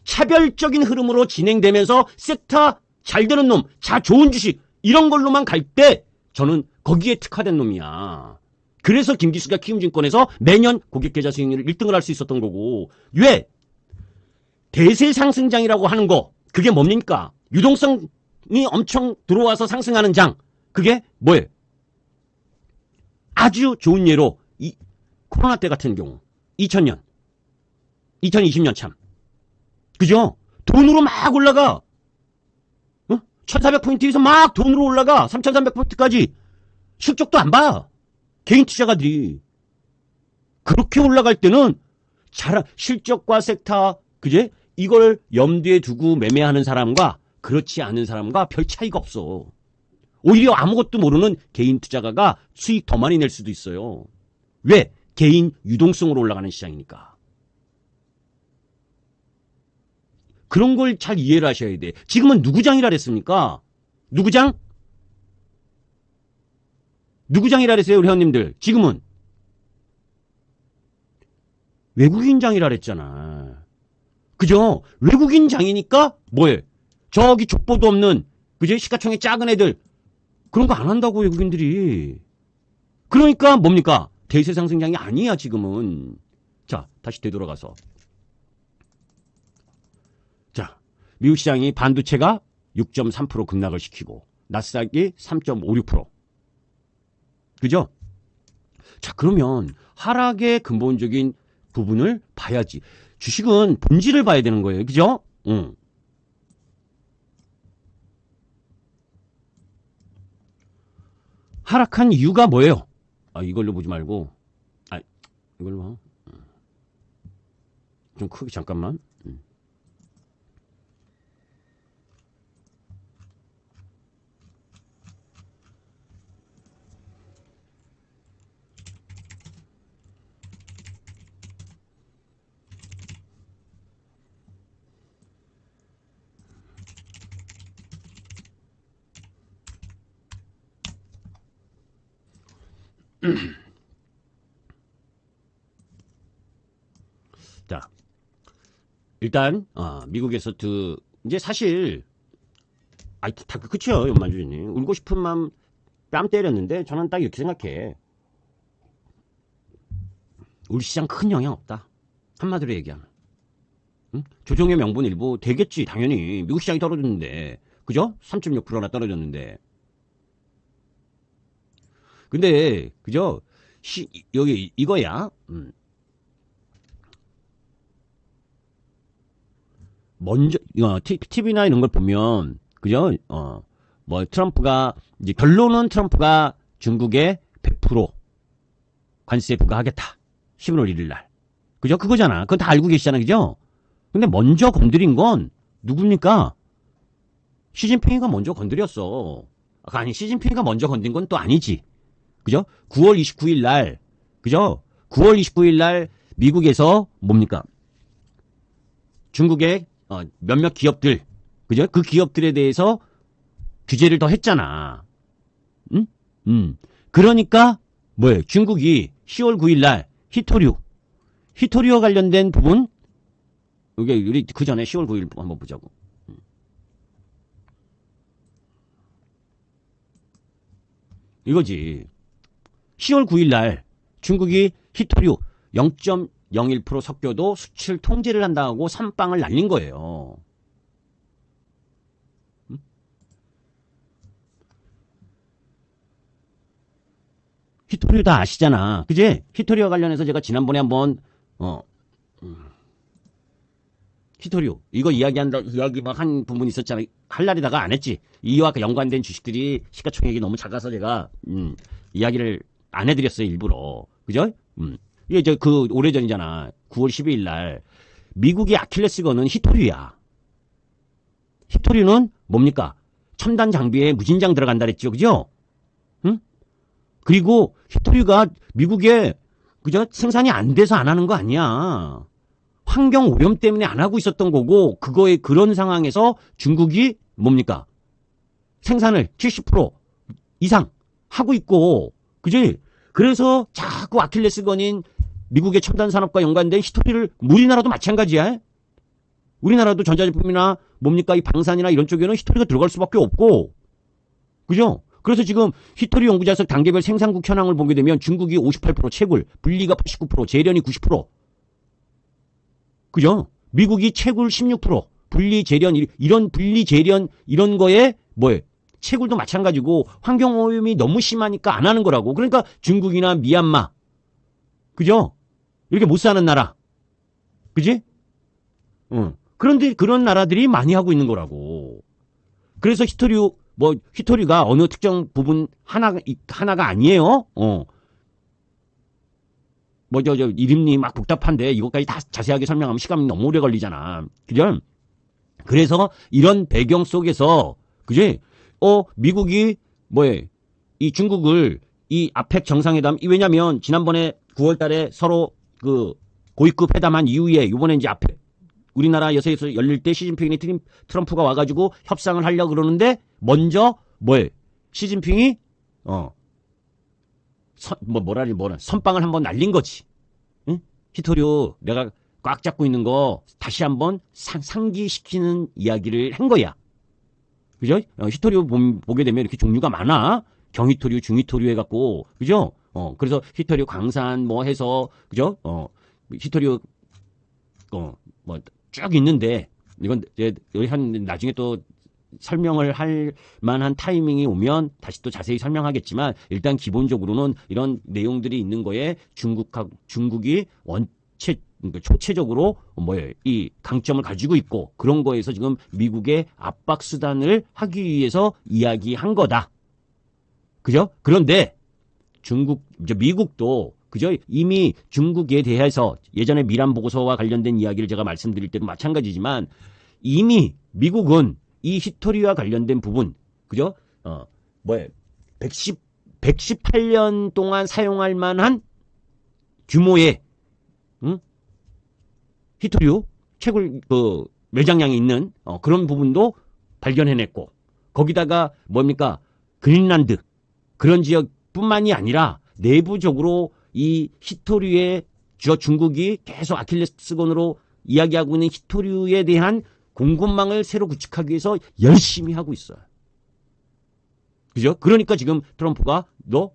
차별적인 흐름으로 진행되면서 섹터 잘 되는 놈, 자 좋은 주식 이런 걸로만 갈 때 저는 거기에 특화된 놈이야. 그래서 김기수가 키움증권에서 매년 고객계좌 수익률 1등을 할 수 있었던 거고. 왜? 대세 상승장이라고 하는 거 그게 뭡니까? 유동성이 엄청 들어와서 상승하는 장. 그게 뭐예요? 아주 좋은 예로 이 코로나 때 같은 경우 2000년 2020년 참 그죠? 돈으로 막 올라가. 1400포인트에서 막 돈으로 올라가. 3300포인트까지 실적도 안 봐. 개인 투자가들이. 그렇게 올라갈 때는 실적과 섹터 그제 이걸 염두에 두고 매매하는 사람과 그렇지 않은 사람과 별 차이가 없어. 오히려 아무것도 모르는 개인 투자가가 수익 더 많이 낼 수도 있어요. 왜? 개인 유동성으로 올라가는 시장이니까. 그런 걸 잘 이해를 하셔야 돼. 지금은 누구장이라 그랬습니까? 누구장? 누구장이라 그랬어요, 우리 회원님들? 지금은 외국인장이라 그랬잖아. 그죠? 외국인장이니까 뭐해? 저기 족보도 없는 그죠? 시가총액 작은 애들 그런 거 안 한다고 외국인들이. 그러니까 뭡니까? 대세 상승장이 아니야 지금은. 자, 다시 되돌아가서. 자, 미국 시장이 반도체가 6.3% 급락을 시키고 나스닥이 3.56%. 그죠? 자, 그러면 하락의 근본적인 부분을 봐야지. 주식은 본질을 봐야 되는 거예요. 그죠? 응. 하락한 이유가 뭐예요? 이걸로 보지 말고. 이걸로 봐. 좀 크게 잠깐만. 자, 일단 미국에서 이제 사실 다 끝이에요. 연말주의니 울고 싶은 마음 뺨 때렸는데 저는 딱 이렇게 생각해. 우리 시장 큰 영향 없다. 한마디로 얘기하면. 응? 조정의 명분 일부 되겠지. 당연히 미국 시장이 떨어졌는데 그죠? 3.6%나 떨어졌는데. 근데 그죠? 여기 이거야. 먼저 TV나 이런 걸 보면 그죠? 뭐 트럼프가 이제 결론은 트럼프가 중국에 100% 관세 부과하겠다. 11월 1일 날. 그죠? 그거잖아. 그건 다 알고 계시잖아. 그죠? 근데 먼저 건드린 건 누굽니까? 시진핑이가 먼저 건드렸어. 아니, 시진핑이가 먼저 건드린 건 또 아니지. 그죠? 9월 29일 날, 그죠? 9월 29일 날 미국에서 뭡니까? 중국의 몇몇 기업들, 그죠? 그 기업들에 대해서 규제를 더 했잖아. 응? 그러니까 뭐예요? 중국이 10월 9일 날 히토류와 관련된 부분, 이게 우리 그 전에 10월 9일 한번 보자고. 이거지. 10월 9일 날 중국이 히토류 0.01% 섞여도 수출 통제를 한다고 삼빵을 날린 거예요. 히토류 다 아시잖아. 그지? 히토류와 관련해서 제가 지난번에 한번, 히토류. 이거 이야기 막 한 부분 있었잖아. 할 날에다가 안 했지. 이와 연관된 주식들이 시가총액이 너무 작아서 제가, 이야기를 안 해드렸어요, 일부러. 그죠? 이게 오래전이잖아. 9월 12일 날. 미국의 아킬레스건은 히토류야. 히토류는 뭡니까? 첨단 장비에 무진장 들어간다 그랬죠. 그죠? 응? 그리고 히토류가 미국에, 그죠? 생산이 안 돼서 안 하는 거 아니야. 환경 오염 때문에 안 하고 있었던 거고, 그런 상황에서 중국이 뭡니까? 생산을 70% 이상 하고 있고, 그지? 그래서 자꾸 아킬레스건인 미국의 첨단 산업과 연관된 히토리를 우리나라도 마찬가지야. 우리나라도 전자제품이나 뭡니까 이 방산이나 이런 쪽에는 히토리가 들어갈 수밖에 없고, 그죠? 그래서 지금 히토리 연구자석 단계별 생산국 현황을 보게 되면 중국이 58%, 채굴, 분리가 89%, 재련이 90%, 그죠? 미국이 채굴 16%, 분리 재련 이런 분리 재련 이런 거에 뭐에 채굴도 마찬가지고 환경 오염이 너무 심하니까 안 하는 거라고. 그러니까 중국이나 미얀마, 그죠? 이렇게 못 사는 나라, 그지? 그런데 그런 나라들이 많이 하고 있는 거라고. 그래서 히토류가 어느 특정 부분 하나가 아니에요. 이름이 막 복잡한데 이것까지 다 자세하게 설명하면 시간이 너무 오래 걸리잖아. 그죠? 그래서 이런 배경 속에서, 그지? 미국이, 이 중국을, 이 아펙 정상회담, 왜냐면 지난번에 9월 달에 서로 고위급 회담한 이후에 이번에 이제 아펙 우리나라 여서에서 열릴 때 시진핑이 트럼프가 와가지고 협상을 하려고 그러는데 먼저 시진핑이 선빵을 한번 날린 거지. 응? 히토류 내가 꽉 잡고 있는 거 다시 한번 상기시키는 이야기를 한 거야. 그죠? 히토류 보게 되면 이렇게 종류가 많아. 경히토류, 중히토류 해갖고, 그죠? 그래서 히토류 광산 해서, 그죠? 히토류 쭉 있는데 이건 나중에 또 설명을 할 만한 타이밍이 오면 다시 또 자세히 설명하겠지만, 일단 기본적으로는 이런 내용들이 있는 거에 중국이 초체적으로 이 강점을 가지고 있고, 그런 거에서 지금 미국의 압박 수단을 하기 위해서 이야기한 거다. 그죠? 그런데 미국도, 그죠? 이미 중국에 대해서 예전에 미란 보고서와 관련된 이야기를 제가 말씀드릴 때도 마찬가지지만, 이미 미국은 이 히토리와 관련된 부분, 그죠? 118년 동안 사용할 만한 규모의, 히토류, 채굴, 매장량이 있는, 그런 부분도 발견해냈고, 거기다가 그린란드, 그런 지역뿐만이 아니라 내부적으로 이 히토류의 중국이 계속 아킬레스건으로 이야기하고 있는 히토류에 대한 공급망을 새로 구축하기 위해서 열심히 하고 있어요. 그죠? 그러니까 지금 트럼프가 이거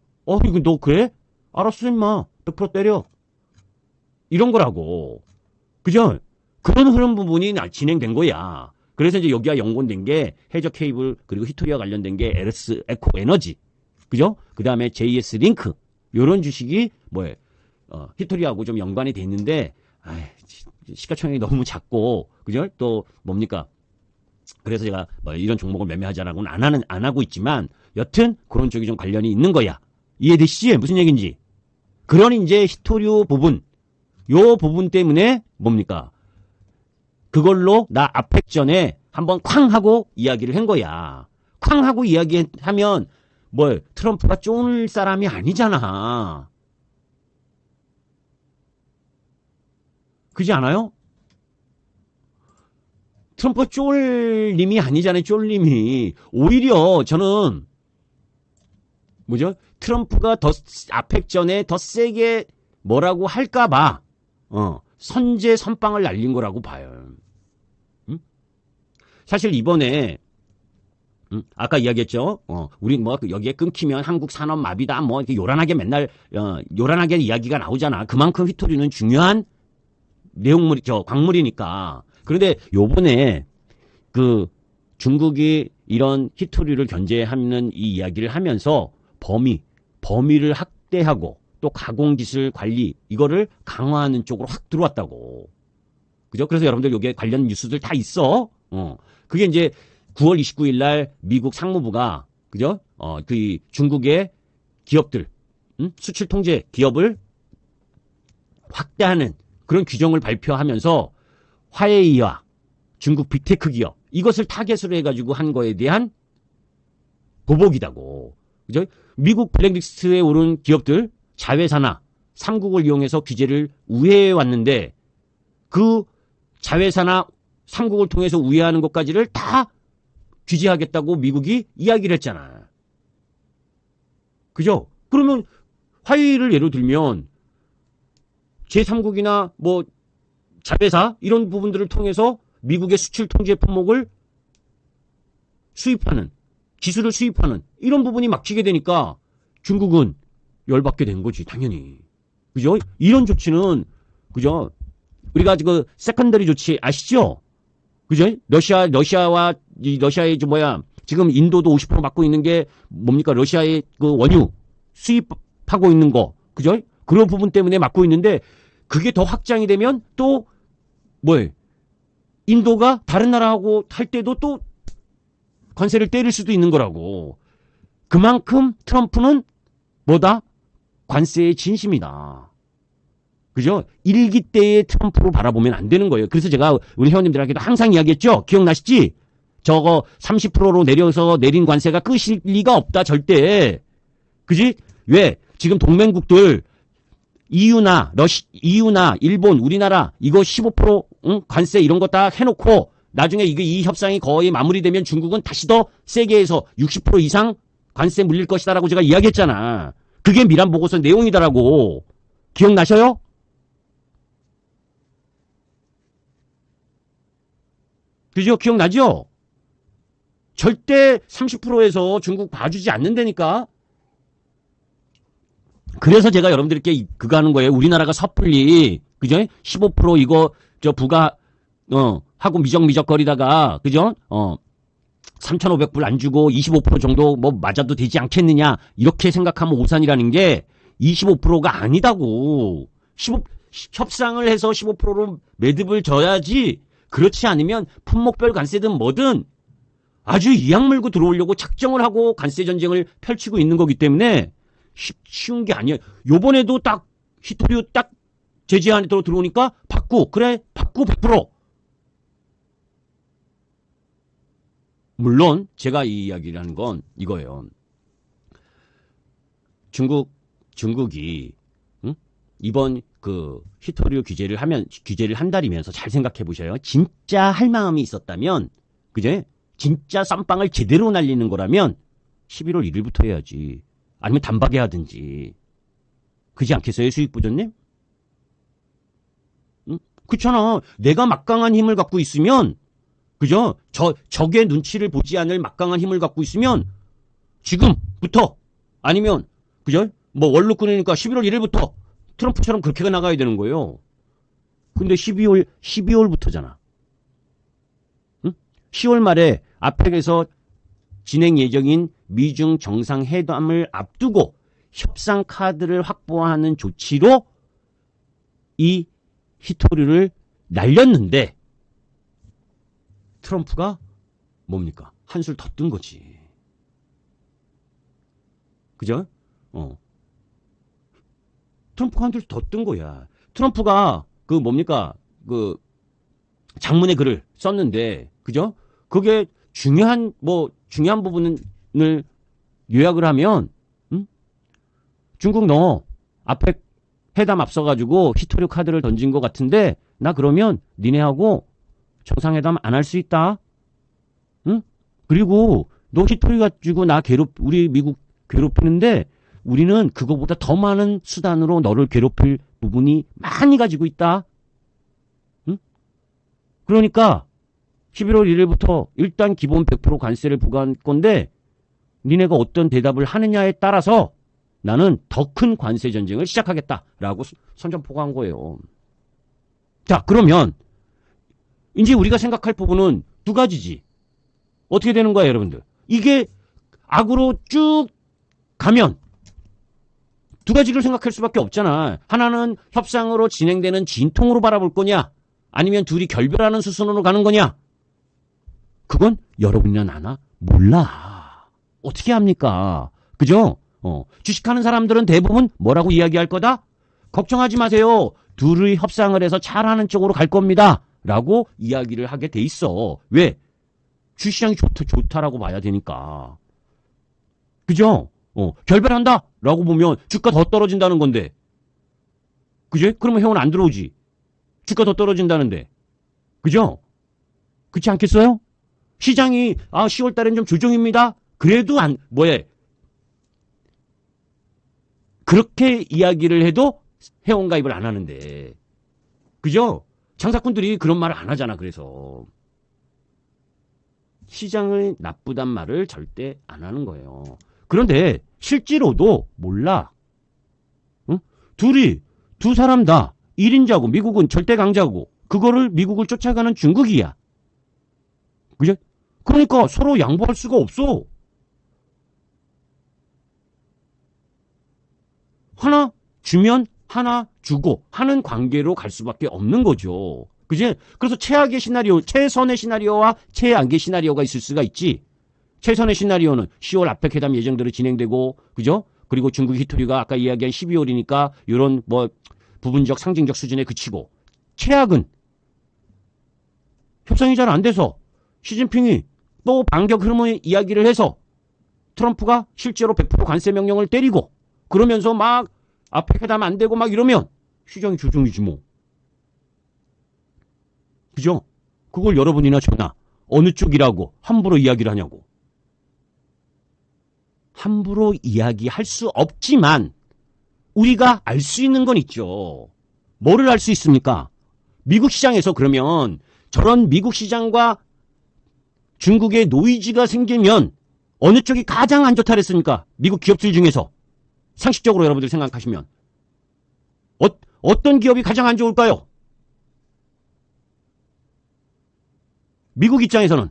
너 그래? 알았어 임마. 100% 때려. 이런 거라고. 그죠? 그런 흐름 부분이 진행된 거야. 그래서 이제 여기와 연관된 게 해저 케이블, 그리고 히토리와 관련된 게 LS 에코 에너지. 그죠? 그 다음에 JS 링크. 요런 주식이 히토리하고 좀 연관이 돼 있는데, 시가총액이 너무 작고, 그죠? 또 그래서 제가 이런 종목을 매매하자라고는 안 하고 있지만, 여튼 그런 쪽이 좀 관련이 있는 거야. 이해되시지? 무슨 얘기인지. 그러니 이제 히토류 부분, 요 부분 때문에 그걸로 나 아펙 전에 한번 쾅 하고 이야기를 한 거야. 쾅 하고 이야기하면 트럼프가 쫄 사람이 아니잖아. 그지 않아요? 트럼프가 쫄님이 아니잖아요. 쫄님이. 오히려 저는 트럼프가 더 아펙 전에 더 세게 뭐라고 할까봐 선빵을 날린 거라고 봐요. 사실 이번에 아까 이야기했죠. 우리 여기에 끊기면 한국 산업 마비다. 이렇게 요란하게 맨날 요란하게 이야기가 나오잖아. 그만큼 히토리는 중요한 광물이니까. 그런데 요번에 중국이 이런 히토리를 견제하는 이 이야기를 하면서 범위를 확대하고 또 가공기술 관리 이거를 강화하는 쪽으로 확 들어왔다고. 그죠? 그래서 여러분들 여기에 관련 뉴스들 다 있어. 그게 이제 9월 29일 날 미국 상무부가 그죠? 그 중국의 기업들 수출 통제 기업을 확대하는 그런 규정을 발표하면서 화웨이와 중국 빅테크 기업 이것을 타겟으로 해가지고 한 거에 대한 보복이다고. 그죠? 미국 블랙리스트에 오른 기업들 자회사나 삼국을 이용해서 규제를 우회해 왔는데 그 자회사나 삼국을 통해서 우회하는 것까지를 다 규제하겠다고 미국이 이야기를 했잖아. 그죠? 그러면 화웨이를 예로 들면 제3국이나 뭐 자회사 이런 부분들을 통해서 미국의 수출 통제 품목을 수입하는 기술을 수입하는 이런 부분이 막히게 되니까 중국은 열받게 된 거지 당연히. 그죠? 이런 조치는 그죠? 우리가 그 세컨더리 조치 아시죠? 그죠? 러시아와 이 러시아의 지금 인도도 50% 맡고 있는 게 뭡니까? 러시아의 그 원유 수입하고 있는 거. 그죠? 그런 부분 때문에 맡고 있는데 그게 더 확장이 되면 또 인도가 다른 나라하고 할 때도 또 관세를 때릴 수도 있는 거라고. 그만큼 트럼프는 뭐다? 관세의 진심이다. 그죠? 일기 때의 트럼프로 바라보면 안 되는 거예요. 그래서 제가 우리 회원님들에게도 항상 이야기했죠? 기억나시지? 저거 30%로 내려서 내린 관세가 끝일 리가 없다, 절대. 그지? 왜? 지금 동맹국들, EU나 일본, 우리나라, 이거 15% 관세 이런 거 다 해놓고, 나중에 이 협상이 거의 마무리되면 중국은 다시 더 세게 해서 60% 이상 관세 물릴 것이다라고 제가 이야기했잖아. 그게 미란 보고서 내용이다라고. 기억나셔요? 그죠? 기억나죠? 절대 30%에서 중국 봐주지 않는다니까. 그래서 제가 여러분들께 그거 하는 거예요. 우리나라가 섣불리, 그죠? 15% 이거, 부가, 하고 미적거리다가, 그죠? 3,500불 안 주고 25% 정도 맞아도 되지 않겠느냐. 이렇게 생각하면 오산이라는 게 25%가 아니다고. 협상을 해서 15%로 매듭을 져야지. 그렇지 않으면 품목별 관세든 뭐든 아주 이악 물고 들어오려고 작정을 하고 관세 전쟁을 펼치고 있는 거기 때문에 쉬운 게 아니에요. 요번에도 딱 히토리오 딱 제재 안에 들어오니까 받고 100%. 물론 제가 이 이야기를 하는 건 이거예요. 중국이 이번 그 히토리오 규제를 한다리면서 잘 생각해 보셔요. 진짜 할 마음이 있었다면, 그제? 진짜 쌈빵을 제대로 날리는 거라면 11월 1일부터 해야지. 아니면 단박에 하든지. 그지 않겠어요, 수익부장님? 그렇잖아. 내가 막강한 힘을 갖고 있으면, 그죠? 적의 눈치를 보지 않을 막강한 힘을 갖고 있으면 지금부터 아니면 그죠? 원로 끊으니까 11월 1일부터 트럼프처럼 그렇게 나가야 되는 거예요. 근데 12월부터잖아. 응? 10월 말에 아펙에서 진행 예정인 미중 정상회담을 앞두고 협상 카드를 확보하는 조치로 이 히토리를 날렸는데 트럼프가 뭡니까? 한술 더 뜬 거지. 그죠? 트럼프가 한술 더 뜬 거야. 트럼프가 그 장문의 글을 썼는데, 그죠? 그게 중요한 부분을 요약을 하면, 중국 너 아펙 회담 앞서가지고 히토리 카드를 던진 것 같은데, 나 그러면 니네하고 정상회담 안 할 수 있다. 응? 그리고 너 히토리 가지고 우리 미국 괴롭히는데 우리는 그거보다 더 많은 수단으로 너를 괴롭힐 부분이 많이 가지고 있다. 응? 그러니까 11월 1일부터 일단 기본 100% 관세를 부과할 건데 니네가 어떤 대답을 하느냐에 따라서 나는 더 큰 관세 전쟁을 시작하겠다라고 선전포고한 거예요. 자, 그러면 이제 우리가 생각할 부분은 두 가지지. 어떻게 되는 거야, 여러분들? 이게 악으로 쭉 가면 두 가지를 생각할 수밖에 없잖아. 하나는 협상으로 진행되는 진통으로 바라볼 거냐, 아니면 둘이 결별하는 수순으로 가는 거냐. 그건 여러분이나 나나 몰라. 어떻게 합니까? 그죠? 주식하는 사람들은 대부분 뭐라고 이야기할 거다? 걱정하지 마세요. 둘이 협상을 해서 잘하는 쪽으로 갈 겁니다. 라고 이야기를 하게 돼 있어. 왜? 주시장이 좋다라고 봐야 되니까. 그죠? 결별한다 라고 보면 주가 더 떨어진다는 건데. 그죠? 그러면 회원 안 들어오지. 주가 더 떨어진다는데. 그죠? 그렇지 않겠어요? 시장이 10월 달엔 좀 조정입니다. 그래도 그렇게 이야기를 해도 회원 가입을 안 하는데. 그죠? 장사꾼들이 그런 말을 안 하잖아. 그래서 시장을 나쁘단 말을 절대 안 하는 거예요. 그런데 실제로도 몰라. 응? 두 사람 다 1인자고 미국은 절대 강자고 그거를 미국을 쫓아가는 중국이야. 그죠? 그러니까 서로 양보할 수가 없어. 하나 주면 하나 주고 하는 관계로 갈 수밖에 없는 거죠. 그지? 그래서 최악의 시나리오, 최선의 시나리오와 최악의 시나리오가 있을 수가 있지. 최선의 시나리오는 10월 아펙 회담 예정대로 진행되고, 그죠? 그리고 중국 히토리가 아까 이야기한 12월이니까 이런 부분적 상징적 수준에 그치고, 최악은 협상이 잘 안 돼서 시진핑이 또 반격 흐름의 이야기를 해서 트럼프가 실제로 100% 관세 명령을 때리고 그러면서 막 아펙 회담 안 되고 막 이러면 시장이 조정이지 뭐. 그죠? 그걸 여러분이나 저나 어느 쪽이라고 함부로 이야기를 하냐고. 함부로 이야기할 수 없지만 우리가 알 수 있는 건 있죠. 뭐를 알 수 있습니까? 미국 시장에서 그러면 저런 미국 시장과 중국의 노이즈가 생기면 어느 쪽이 가장 안 좋다 그랬습니까? 미국 기업들 중에서. 상식적으로 여러분들 생각하시면. 어떤 기업이 가장 안 좋을까요? 미국 입장에서는.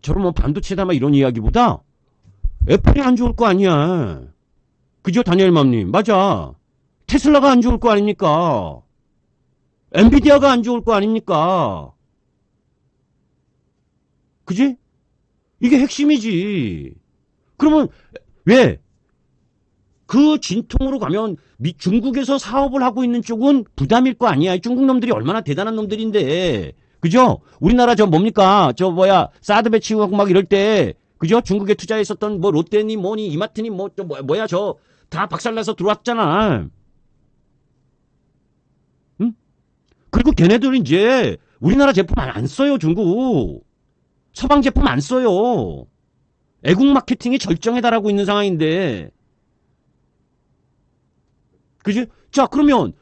저런 반도체다 이런 이야기보다 애플이 안 좋을 거 아니야. 그죠, 다니엘맘님? 맞아. 테슬라가 안 좋을 거 아닙니까? 엔비디아가 안 좋을 거 아닙니까? 그지? 이게 핵심이지. 그러면 왜? 그 진통으로 가면 중국에서 사업을 하고 있는 쪽은 부담일 거 아니야. 중국 놈들이 얼마나 대단한 놈들인데. 그죠? 우리나라 뭡니까? 사드 배치하고 막 이럴 때, 그죠? 중국에 투자했었던 롯데니 뭐니 이마트니 다 박살나서 들어왔잖아. 응? 그리고 걔네들은 이제 우리나라 제품 안 써요, 중국. 서방 제품 안 써요. 애국 마케팅에 절정에 달하고 있는 상황인데. 그지? 자, 그러면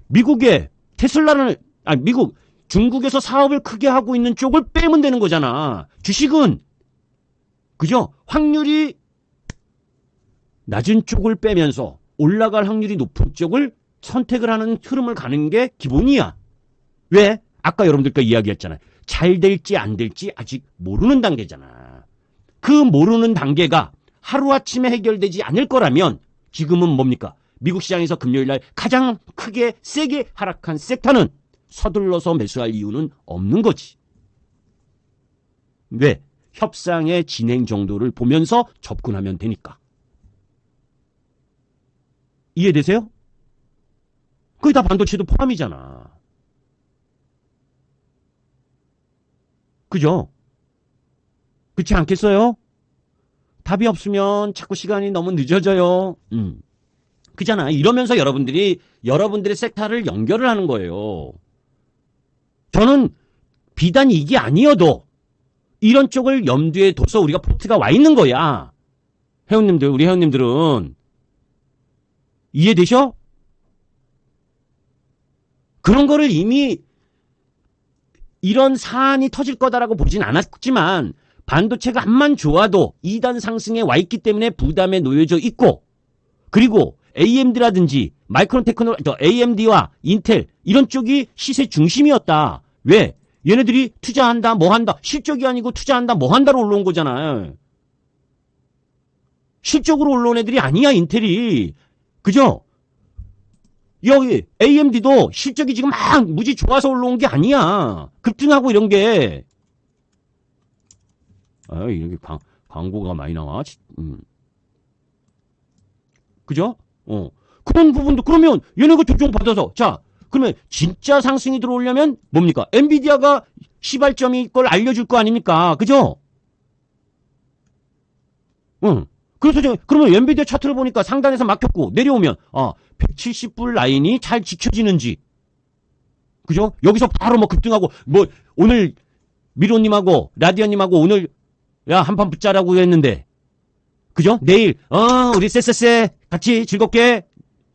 미국의 테슬라를, 중국에서 사업을 크게 하고 있는 쪽을 빼면 되는 거잖아. 주식은, 그죠? 확률이 낮은 쪽을 빼면서 올라갈 확률이 높은 쪽을 선택을 하는 흐름을 가는 게 기본이야. 왜? 아까 여러분들과 이야기했잖아요. 잘 될지 안 될지 아직 모르는 단계잖아. 그 모르는 단계가 하루아침에 해결되지 않을 거라면 지금은 뭡니까? 미국 시장에서 금요일날 가장 크게 세게 하락한 섹터는 서둘러서 매수할 이유는 없는 거지. 왜? 협상의 진행 정도를 보면서 접근하면 되니까. 이해되세요? 그게 다 반도체도 포함이잖아. 그죠? 그렇지 않겠어요? 답이 없으면 자꾸 시간이 너무 늦어져요. 그잖아. 이러면서 여러분들의 섹터를 연결을 하는 거예요. 저는 비단 이게 아니어도 이런 쪽을 염두에 둬서 우리가 포트가 와 있는 거야. 우리 회원님들은 이해되셔? 그런 거를 이미 이런 사안이 터질 거다라고 보진 않았지만 반도체가 한만 좋아도 2단 상승에 와 있기 때문에 부담에 놓여져 있고, 그리고 AMD라든지 AMD와 인텔 이런 쪽이 시세 중심이었다. 왜? 얘네들이 투자한다, 뭐 한다. 실적이 아니고 투자한다, 뭐 한다로 올라온 거잖아. 실적으로 올라온 애들이 아니야, 인텔이. 그죠? 여기 AMD도 실적이 지금 막 무지 좋아서 올라온 게 아니야. 급등하고 이런 게. 아, 이렇게 광고가 많이 나와. 그죠? 그런 부분도, 그러면 얘네가 조정받아서, 자, 그러면 진짜 상승이 들어오려면 뭡니까? 엔비디아가 시발점이 걸 알려줄 거 아닙니까? 그죠? 그래서 그러면 엔비디아 차트를 보니까 상단에서 막혔고, 내려오면, 170불 라인이 잘 지켜지는지. 그죠? 여기서 바로 뭐 급등하고, 뭐, 오늘 미로님하고, 라디언님하고 오늘, 야, 한판 붙자라고 했는데, 그죠? 내일, 우리 쎄쎄쎄, 같이 즐겁게,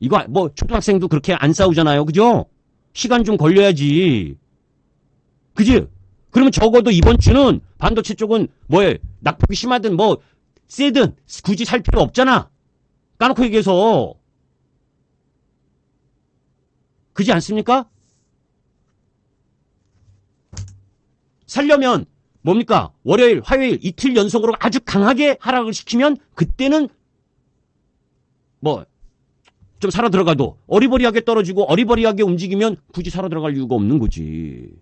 이거, 뭐, 초등학생도 그렇게 안 싸우잖아요. 그죠? 시간 좀 걸려야지. 그지? 그러면 적어도 이번 주는 반도체 쪽은 뭐에, 낙폭이 심하든 뭐, 세든, 굳이 살 필요 없잖아. 까놓고 얘기해서. 그지 않습니까? 살려면, 뭡니까? 월요일, 화요일, 이틀 연속으로 아주 강하게 하락을 시키면, 그때는, 뭐, 좀 살아 들어가도 어리버리하게 떨어지고 어리버리하게 움직이면 굳이 살아 들어갈 이유가 없는 거지.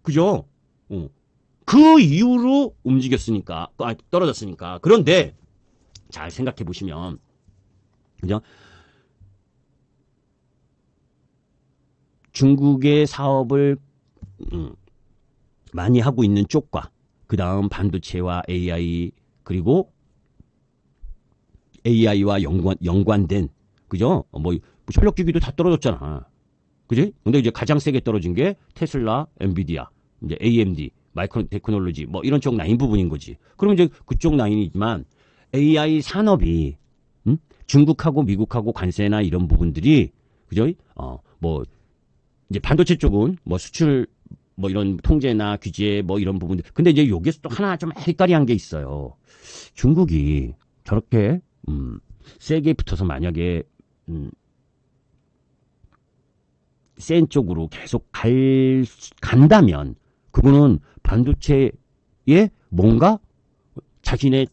그죠? 그 이후로 움직였으니까, 떨어졌으니까. 그런데 잘 생각해 보시면, 그죠? 중국의 사업을 많이 하고 있는 쪽과 그 다음 반도체와 AI 그리고 AI와 연관된, 그죠? 뭐 전력기기도 다 떨어졌잖아. 그지? 근데 이제 가장 세게 떨어진 게 테슬라, 엔비디아, 이제 AMD, 마이크론 테크놀로지, 뭐 이런 쪽 라인 부분인 거지. 그럼 이제 그쪽 라인이지만 AI 산업이, 중국하고 미국하고 관세나 이런 부분들이, 그죠? 뭐, 이제 반도체 쪽은 뭐 수출, 뭐 이런 통제나 규제 뭐 이런 부분들. 근데 이제 여기서 또 하나 좀 헷갈리한 게 있어요. 중국이 저렇게 세게 붙어서 만약에 센 쪽으로 계속 간다면 그거는 반도체에 뭔가 자신이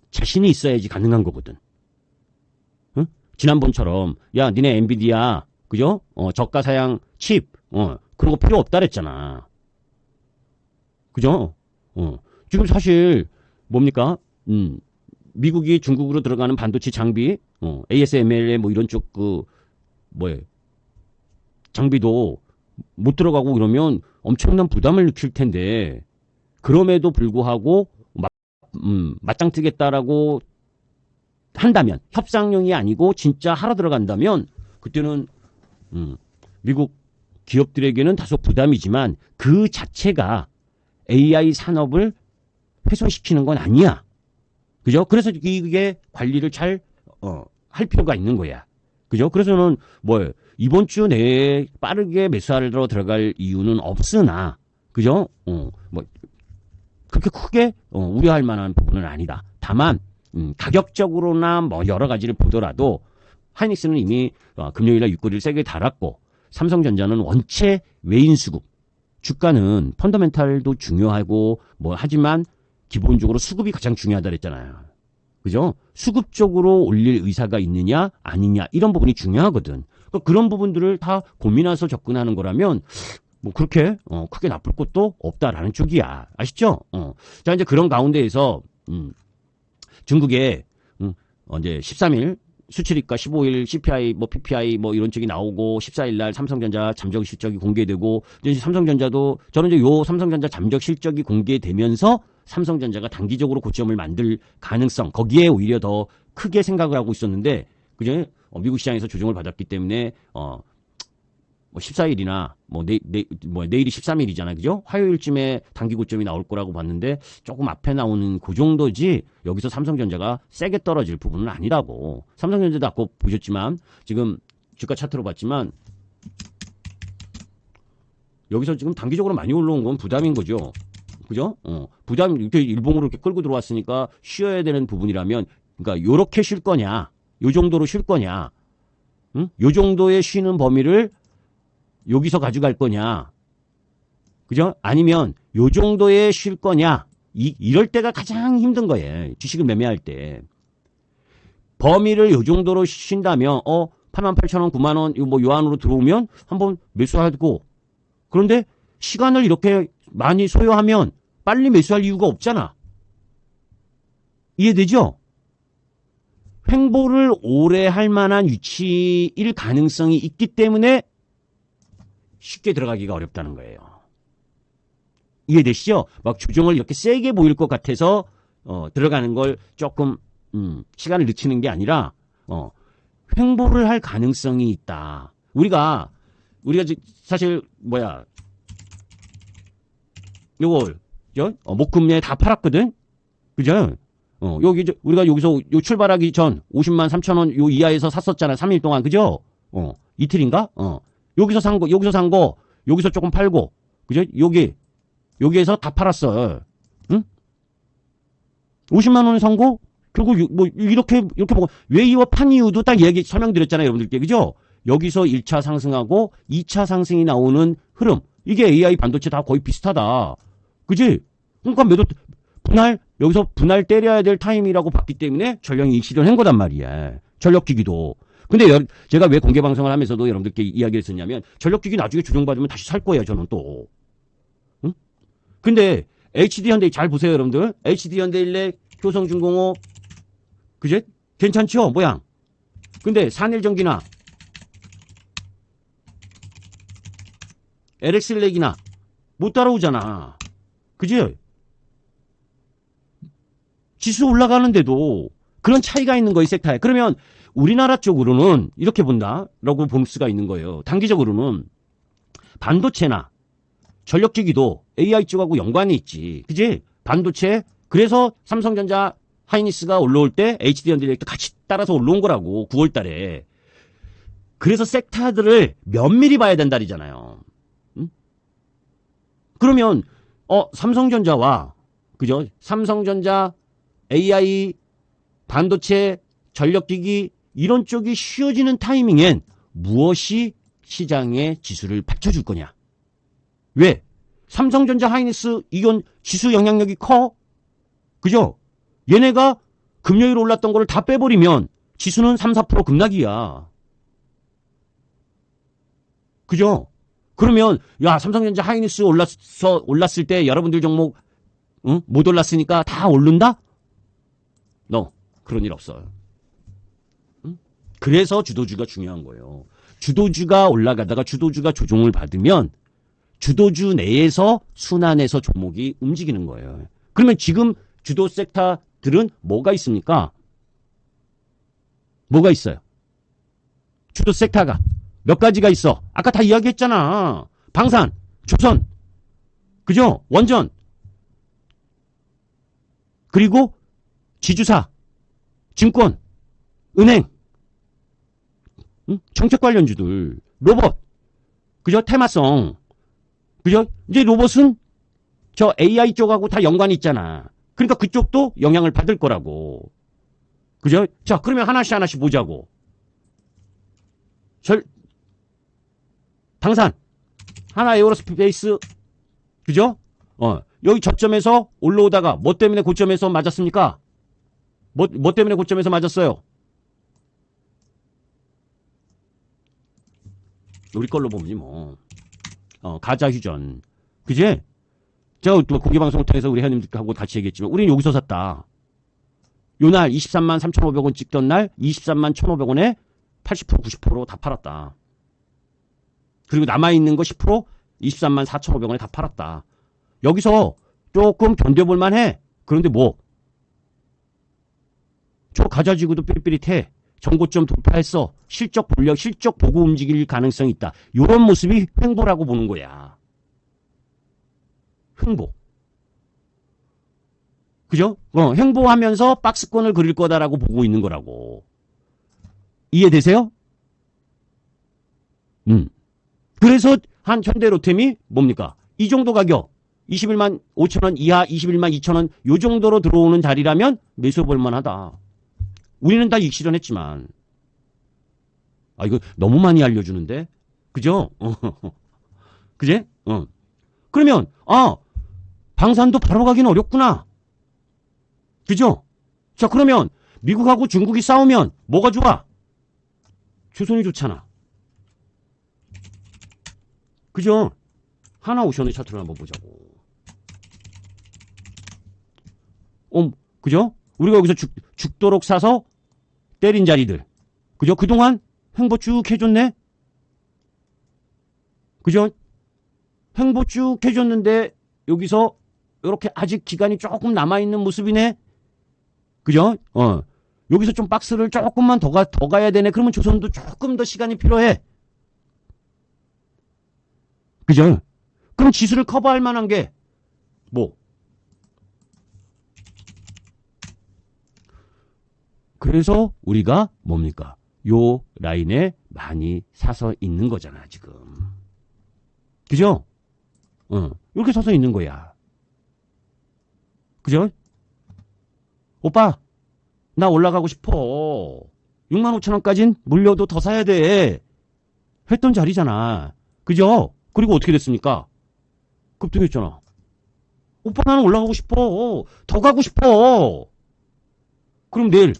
있어야지 가능한 거거든. 응? 지난번처럼 야 니네 엔비디아 그죠? 저가 사양 칩 그런 거 필요 없다 그랬잖아. 그죠? 지금 사실 뭡니까? 미국이 중국으로 들어가는 반도체 장비, ASML 뭐 이런 쪽 장비도 못 들어가고 그러면 엄청난 부담을 느낄 텐데, 그럼에도 불구하고 맞짱 뜨겠다라고 한다면, 협상용이 아니고 진짜 하러 들어간다면, 그때는 미국 기업들에게는 다소 부담이지만 그 자체가 AI 산업을 훼손시키는 건 아니야. 그죠? 그래서 이게 관리를 잘, 할 필요가 있는 거야. 그죠? 그래서는 이번 주 내에 빠르게 매수하러 들어갈 이유는 없으나, 그죠? 그렇게 크게, 우려할 만한 부분은 아니다. 다만, 가격적으로나 뭐 여러 가지를 보더라도, 하이닉스는 이미 금요일날 육거리를 세게 달았고, 삼성전자는 원체 외인 수급, 주가는 펀더멘탈도 중요하고, 하지만, 기본적으로 수급이 가장 중요하다 그랬잖아요. 그죠? 수급 쪽으로 올릴 의사가 있느냐, 아니냐, 이런 부분이 중요하거든. 그러니까 그런 부분들을 다 고민해서 접근하는 거라면, 그렇게, 크게 나쁠 것도 없다라는 쪽이야. 아시죠? 자, 이제 그런 가운데에서, 중국에, 이제 13일, 수출입가 15일 CPI, PPI 이런 쪽이 나오고 14일 날 삼성전자 잠적 실적이 공개되고 이제 삼성전자도 저는 이제 요 삼성전자 잠적 실적이 공개되면서 삼성전자가 단기적으로 고점을 만들 가능성 거기에 오히려 더 크게 생각을 하고 있었는데 그죠? 미국 시장에서 조정을 받았기 때문에 14일이나 내일이 13일이잖아요. 그죠? 화요일쯤에 단기 고점이 나올 거라고 봤는데 조금 앞에 나오는 그 정도지 여기서 삼성전자가 세게 떨어질 부분은 아니라고. 삼성전자도 아까 보셨지만 지금 주가 차트로 봤지만 여기서 지금 단기적으로 많이 올라온 건 부담인 거죠. 그죠? 부담 이렇게 일봉으로 이렇게 끌고 들어왔으니까 쉬어야 되는 부분이라면 그러니까 요렇게 쉴 거냐? 요 정도로 쉴 거냐? 요 정도의 쉬는 범위를 여기서 가져갈 거냐. 그죠? 아니면 요 정도에 쉴 거냐? 이럴 때가 가장 힘든 거예요. 주식을 매매할 때. 범위를 요 정도로 쉰다면 88,000원, 9만원 요 안으로 들어오면 한번 매수하고, 그런데 시간을 이렇게 많이 소요하면 빨리 매수할 이유가 없잖아. 이해되죠? 횡보를 오래 할 만한 위치일 가능성이 있기 때문에 쉽게 들어가기가 어렵다는 거예요. 이해되시죠? 막 조정을 이렇게 세게 보일 것 같아서 들어가는 걸 조금 시간을 늦추는 게 아니라 횡보를 할 가능성이 있다. 우리가 사실 요거 목금에 다 팔았거든. 그죠? 여기 우리가 여기서 출발하기 전 50만 3천원 요 이하에서 샀었잖아. 3일 동안. 그죠? 이틀인가? 여기서 산 거 여기서 조금 팔고. 그죠? 여기에서 다 팔았어. 응? 50만 원에 산 거? 결국 이렇게 보고 왜 이거 판 이유도 딱 얘기 설명드렸잖아요, 여러분들께. 그죠? 여기서 1차 상승하고 2차 상승이 나오는 흐름. 이게 AI 반도체 다 거의 비슷하다. 그지? 그러니까 여기서 분할 때려야 될 타임이라고 봤기 때문에 전력 이익실현 한 거단 말이야. 전력기기도. 근데 제가 왜 공개방송을 하면서도 여러분들께 이야기를 했었냐면, 전력기기 나중에 조정받으면 다시 살 거예요, 저는 또. 응? 근데 HD현대 잘 보세요, 여러분들. HD현대일렉, 효성중공업, 그제? 괜찮죠? 모양. 근데 산일전기나 LX일렉이나 못 따라오잖아. 그지? 지수 올라가는데도 그런 차이가 있는 거예요, 섹터에. 그러면 우리나라 쪽으로는 이렇게 본다라고 볼 수가 있는 거예요. 단기적으로는 반도체나 전력기기도 AI 쪽하고 연관이 있지. 그지? 반도체. 그래서 삼성전자 하이닉스가 올라올 때 HD현대력도 같이 따라서 올라온 거라고. 9월 달에. 그래서 섹터들을 면밀히 봐야 된다리잖아요. 응? 그러면 삼성전자와 그죠? 삼성전자, AI, 반도체, 전력기기 이런 쪽이 쉬워지는 타이밍엔 무엇이 시장의 지수를 받쳐줄 거냐? 왜? 삼성전자, 하이닉스 이건 지수 영향력이 커. 그죠? 얘네가 금요일 올랐던 거를 다 빼버리면 지수는 3, 4% 급락이야. 그죠? 그러면 삼성전자, 하이닉스 올랐을 때 여러분들 종목 못 올랐으니까 다 오른다? 그런 일 없어요. 그래서 주도주가 중요한 거예요. 주도주가 올라가다가 주도주가 조정을 받으면 주도주 내에서 순환해서 종목이 움직이는 거예요. 그러면 지금 주도 섹터들은 뭐가 있습니까? 뭐가 있어요? 주도 섹터가 몇 가지가 있어. 아까 다 이야기했잖아. 방산, 조선, 그죠? 원전, 그리고 지주사, 증권, 은행, 정책 관련주들, 로봇, 그죠? 테마성, 그죠? 이제 로봇은 저 AI 쪽하고 다 연관이 있잖아. 그러니까 그쪽도 영향을 받을 거라고. 그죠? 자, 그러면 하나씩 보자고. 방산, 하나 에어로스페이스, 그죠? 여기 저점에서 올라오다가 뭐 때문에 고점에서 맞았습니까? 뭐 때문에 고점에서 맞았어요? 우리 걸로 보면 뭐 가자 휴전, 그지? 제가 또 공개방송을 통해서 우리 회원님들하고 같이 얘기했지만 우리는 여기서 샀다. 요날 23만 3,500원 찍던 날 23만 1,500원에 80% 90% 다 팔았다. 그리고 남아있는 거 10% 23만 4,500원에 다 팔았다. 여기서 조금 견뎌볼 만해. 그런데 저 가자지구도 삐릿삐릿해. 전고점 돌파했어. 실적 보고 움직일 가능성이 있다. 이런 모습이 횡보라고 보는 거야. 횡보. 그죠? 횡보하면서 박스권을 그릴 거다라고 보고 있는 거라고. 이해되세요? 그래서 한 현대로템이 뭡니까? 이 정도 가격. 21만 5천원 이하 21만 2천원 요 정도로 들어오는 자리라면 매수해 볼 만하다. 우리는 다 이익 실현했지만. 이거 너무 많이 알려주는데? 그죠? 그제? 그러면 방산도 바로 가기는 어렵구나. 그죠? 자, 그러면 미국하고 중국이 싸우면 뭐가 좋아? 조선이 좋잖아. 그죠? 하나오션의 차트를 한번 보자고. 그죠? 우리가 여기서 죽도록 사서 때린 자리들. 그죠? 그동안 횡보 쭉 해줬네? 그죠? 횡보 쭉 해줬는데, 여기서, 이렇게 아직 기간이 조금 남아있는 모습이네? 그죠? 여기서 좀 박스를 조금만 더 가야 되네. 그러면 조선도 조금 더 시간이 필요해. 그죠? 그럼 지수를 커버할 만한 게, 뭐? 그래서 우리가 뭡니까? 요 라인에 많이 사서 있는 거잖아, 지금. 그죠? 이렇게 서서 있는 거야. 그죠? 오빠, 나 올라가고 싶어. 65,000원까진 물려도 더 사야 돼. 했던 자리잖아. 그죠? 그리고 어떻게 됐습니까? 급등했잖아. 오빠, 나는 올라가고 싶어. 더 가고 싶어. 그럼 내일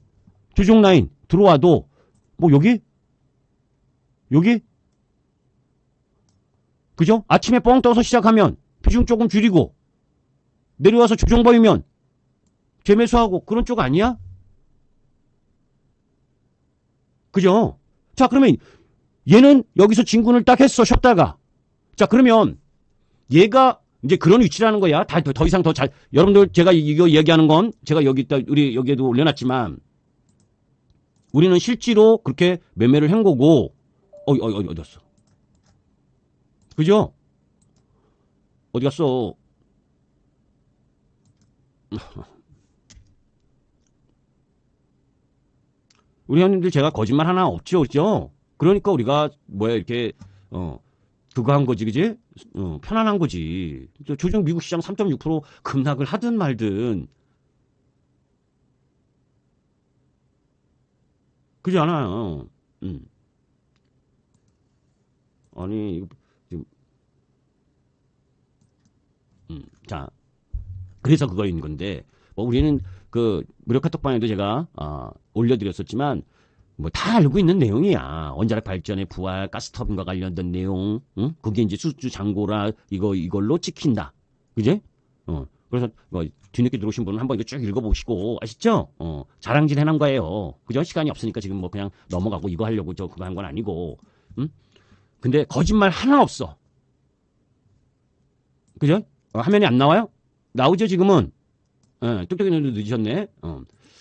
조정 라인 들어와도 뭐 여기? 그죠? 아침에 뻥 떠서 시작하면 비중 조금 줄이고 내려와서 조정 보이면 재매수하고 그런 쪽 아니야? 그죠? 자, 그러면 얘는 여기서 진군을 딱 했어, 쉬었다가. 자, 그러면 얘가 이제 그런 위치라는 거야. 더 이상 더 잘, 여러분들 제가 이거 얘기하는 건 제가 우리 여기에도 올려놨지만 우리는 실제로 그렇게 매매를 한 거고, 어디 갔어? 그죠? 어디 갔어? 우리 형님들 제가 거짓말 하나 없죠, 그죠? 그러니까 우리가 이렇게 그거 한 거지, 그지? 편안한 거지. 조정 미국 시장 3.6% 급락을 하든 말든 그지 않아요. 아니 이거 지금 자, 그래서 그거인 건데 뭐 우리는 그 무료 카톡방에도 제가 올려드렸었지만 뭐 다 알고 있는 내용이야. 원자력 발전의 부활, 가스터빈과 관련된 내용, 응? 그게 이제 수주 잔고라 이걸로 찍힌다. 그지? 그래서 뭐 뒤늦게 들어오신 분은 한번 이거 쭉 읽어보시고 아시죠? 자랑질 해놓은 거예요. 그죠? 시간이 없으니까 지금 뭐 그냥 넘어가고 이거 하려고 그거 한 건 아니고, 응? 근데 거짓말 하나 없어. 그죠? 화면이 안 나와요? 나오죠 지금은? 뚝뚝이 눈도 늦으셨네.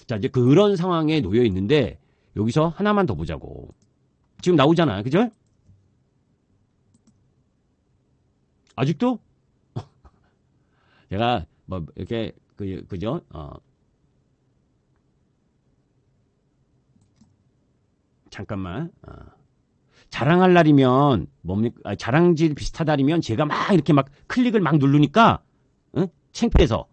자, 이제 그런 상황에 놓여 있는데 여기서 하나만 더 보자고. 지금 나오잖아, 그죠? 아직도? 제가 뭐 이렇게 그죠? 잠깐만. 자랑할 날이면 뭡니까? 자랑질 비슷하다면 제가 막 이렇게 막 클릭을 막 누르니까 창피해서.